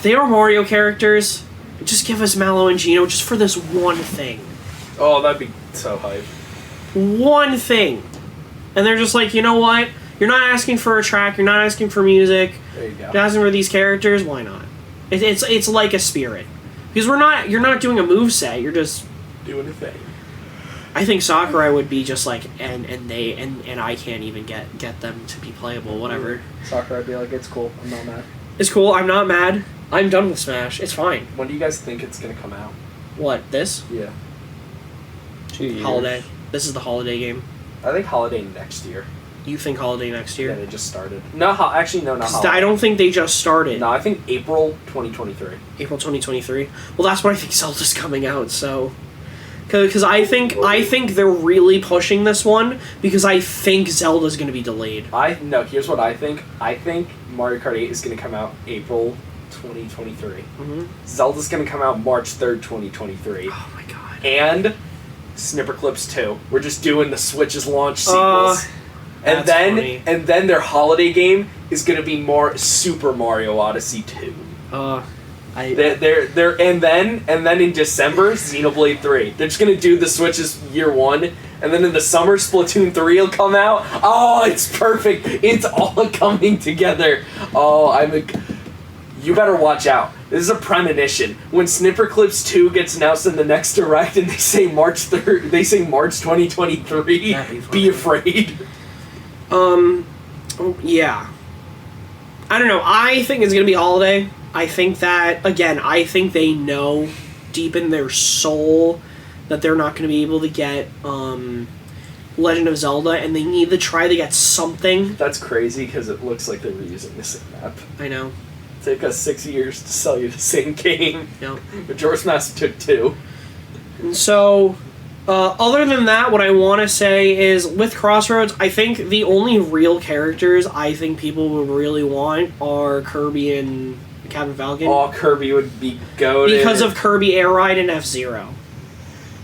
they are Mario characters, just give us Mallow and Gino just for this one thing. Oh, that'd be so hype. One thing. And they're just like, you know what? You're not asking for a track, you're not asking for music, There you go. you're asking for these characters, why not? It's like a spirit. Because you're not doing a moveset, you're just Doing a thing. I think Sakurai would be just like and I can't even get them to be playable, whatever. Soccer, I'd be like, it's cool. I'm not mad. It's cool, I'm not mad. I'm done with Smash. It's fine. When do you guys think it's gonna come out? What, this? Yeah. 2 years. Holiday. This is the holiday game. I think holiday next year. You think holiday next Yeah, year? they just started. No, actually, no, not 'Cause holiday. I don't think they just started. No, I think April 2023. April 2023. Well, that's when I think Zelda's coming out, so Because I think they're really pushing this one because I think Zelda's going to be delayed. No, here's what I think. I think Mario Kart 8 is going to come out April 2023. Mm-hmm. Zelda's going to come out March 3rd, 2023. Oh my god. And Snipper Clips 2. We're just doing the Switch's launch sequels. That's funny. And then their holiday game is going to be more Super Mario Odyssey 2. And then in December, Xenoblade 3. They're just gonna do the Switch's year 1, and then in the summer, Splatoon 3 will come out. Oh, it's perfect! It's all coming together. Oh, you better watch out. This is a premonition. When Snipper Clips 2 gets announced in the next Direct, and they say March 3rd, they say March 2023. Be afraid. Yeah. I don't know. I think it's gonna be holiday. I think that, again, I think they know deep in their soul that they're not going to be able to get Legend of Zelda, and they need to try to get something. That's crazy, because it looks like they're reusing the same map. I know. It took us 6 years to sell you the same game. Yeah. Majora's Mask took 2. And so, other than that, what I want to say is, with Crossroads, I think the only real characters I think people would really want are Kirby and Captain Falcon. Oh, Kirby would be goated. Because of Kirby Air Ride and F-Zero.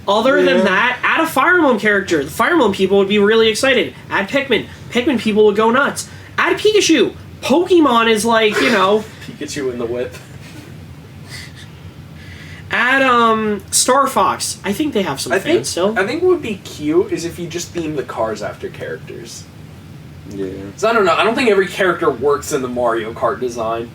Other than that, add a Fire Emblem character. The Fire Emblem people would be really excited. Add Pikmin. Pikmin people would go nuts. Add Pikachu. Pokemon is like, Pikachu in the whip. Add Star Fox. I think they have some fans still. I think what would be cute is if you just theme the cars after characters. Yeah. So I don't know. I don't think every character works in the Mario Kart design.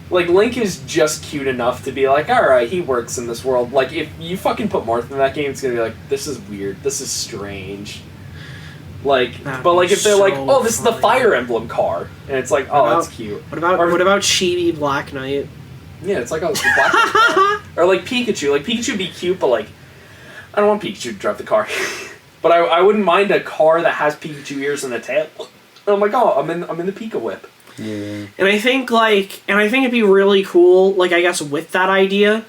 Like, Link is just cute enough to be like, alright, he works in this world. Like, if you fucking put Martha in that game, it's gonna be like, this is weird, this is strange. Like, but like, if they're like, oh, this is the Fire Emblem car, and it's like, oh, that's cute. What about Chibi Black Knight? Yeah, it's like a Black car. Or like Pikachu. Like, Pikachu would be cute, but like, I don't want Pikachu to drive the car. But I wouldn't mind a car that has Pikachu ears and a tail. And I'm like, oh, I'm in the Pika Whip. Yeah. And I think it'd be really cool, like, I guess with that idea,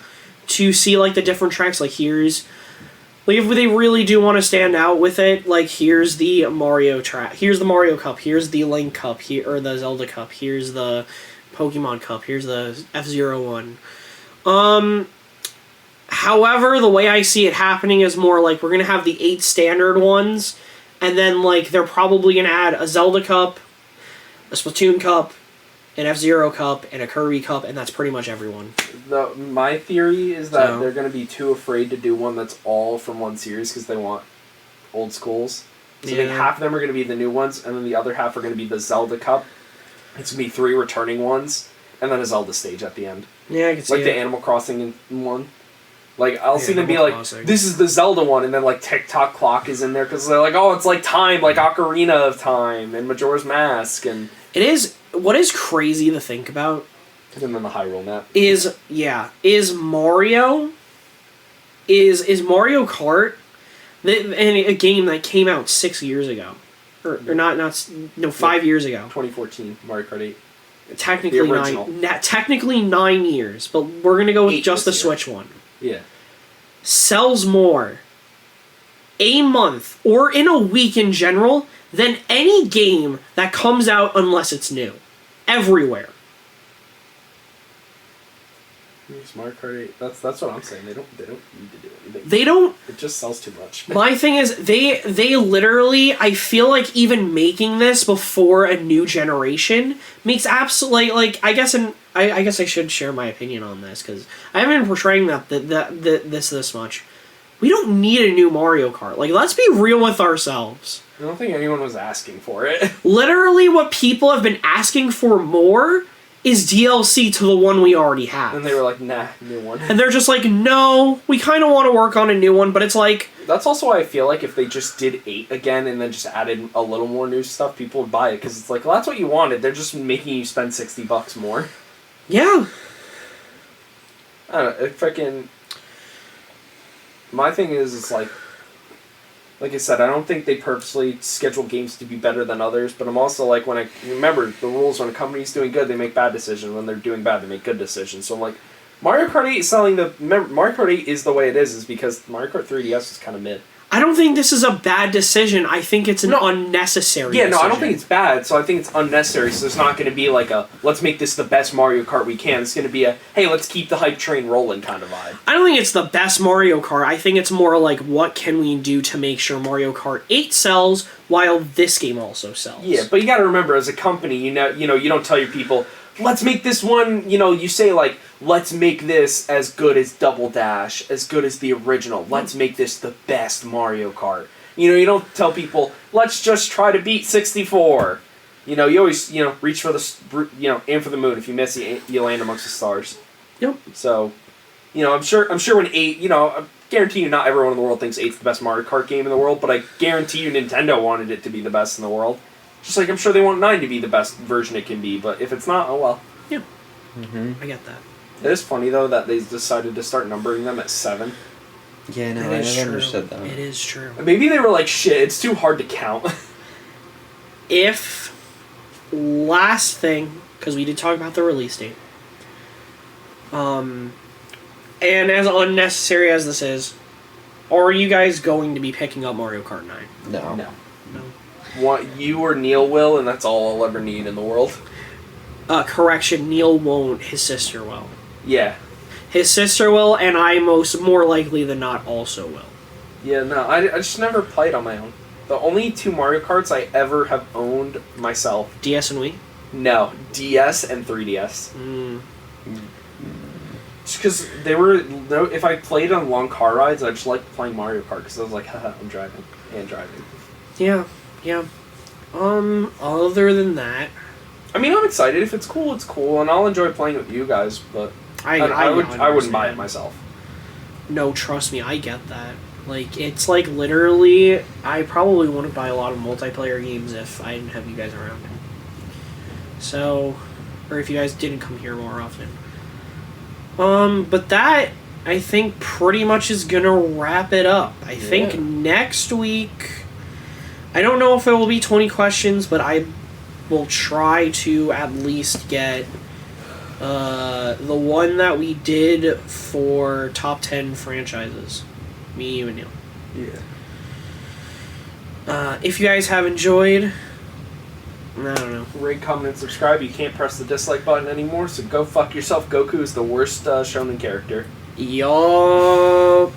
to see like the different tracks, like here's like if they really do want to stand out with it, like here's the Mario track, here's the Mario Cup, here's the Link Cup, here or the Zelda Cup, here's the Pokemon Cup, here's the F-Zero one. However, the way I see it happening is more like we're gonna have the 8 standard ones, and then like they're probably gonna add a Zelda Cup, a Splatoon Cup, an F-Zero Cup, and a Kirby Cup, and that's pretty much everyone. My theory is that they're going to be too afraid to do one that's all from one series because they want old schools. So I think half of them are going to be the new ones, and then the other half are going to be the Zelda Cup. It's going to be 3 returning ones, and then a Zelda stage at the end. Yeah, I can see like the Animal Crossing one. Like, I'll see them be like, this is the Zelda one, and then, like, TikTok Clock is in there, because they're like, oh, it's like time, like Ocarina of Time, and Majora's Mask, and... It is... What is crazy to think about... And then the Hyrule map. Is Mario... Is Mario Kart... a game that came out 6 years ago. Or not 5 years ago. 2014, Mario Kart 8. Technically 9 years, but we're going to go with just the Switch one. Yeah. Sells more a month or in a week in general than any game that comes out unless it's new. Everywhere. Mario Kart 8. That's what I'm saying. They don't need to do anything. They don't. It just sells too much. My thing is they literally, I feel like even making this before a new generation makes absolutely like I guess I should share my opinion on this because I haven't been portraying this much. We don't need a new Mario Kart. Like, let's be real with ourselves. I don't think anyone was asking for it. Literally, what people have been asking for more is DLC to the one we already have. And they were like, nah, new one. And they're just like, no, we kind of want to work on a new one, but it's like... That's also why I feel like if they just did 8 again and then just added a little more new stuff, people would buy it. Because it's like, well, that's what you wanted. They're just making you spend $60 more. Yeah. I don't know, it freaking... My thing is, it's like I said, I don't think they purposely schedule games to be better than others, but I'm also like, remember, the rules when a company's doing good, they make bad decisions. When they're doing bad, they make good decisions. So I'm like, Mario Kart 8 is selling the... Remember, Mario Kart 8 is the way it is because Mario Kart 3DS is kind of mid. I don't think this is a bad decision. I think it's an unnecessary decision. I don't think it's bad, so I think it's unnecessary. So there's not going to be like a, let's make this the best Mario Kart we can. It's going to be a, hey, let's keep the hype train rolling kind of vibe. I don't think it's the best Mario Kart. I think it's more like, what can we do to make sure Mario Kart 8 sells while this game also sells? Yeah, but you got to remember, as a company, you don't tell your people, let's make this one, you say like, let's make this as good as Double Dash, as good as the original. Let's make this the best Mario Kart. You don't tell people, let's just try to beat 64. You always, reach for the, aim for the moon. If you miss, you land amongst the stars. Yep. So, I'm sure when 8, I guarantee you not everyone in the world thinks 8's the best Mario Kart game in the world, but I guarantee you Nintendo wanted it to be the best in the world. Just like I'm sure they want 9 to be the best version it can be, but if it's not, oh well. Yeah. Mm-hmm. I get that. It is funny, though, that they decided to start numbering them at 7. Yeah, no, It I is never true. understood that. It is true. Maybe they were like, shit, it's too hard to count. If, last thing, because we did talk about the release date, and as unnecessary as this is, are you guys going to be picking up Mario Kart 9? No. No. No. Want you or Neil will, and that's all I'll ever need in the world. Correction, Neil won't, his sister will. Yeah. His sister will, and I more likely than not also will. Yeah, no, I just never played on my own. The only 2 Mario Karts I ever have owned myself. DS and Wii? No, DS and 3DS. Mm. Just because they were, if I played on long car rides, I just liked playing Mario Kart because I was like, haha, I'm driving. And driving. Yeah. Other than that, I mean, I'm excited. If it's cool, it's cool, and I'll enjoy playing with you guys, but I wouldn't buy it myself. No, trust me, I get that. Like, it's like literally, I probably wouldn't buy a lot of multiplayer games if I didn't have you guys around. So, or if you guys didn't come here more often. But that, I think, pretty much is gonna wrap it up. I think next week, I don't know if it will be 20 questions, but I will try to at least get the one that we did for top 10 franchises. Me, you, and Neil. Yeah. If you guys have enjoyed, I don't know. Rate, comment, and subscribe. You can't press the dislike button anymore, so go fuck yourself. Goku is the worst shonen character. Yup.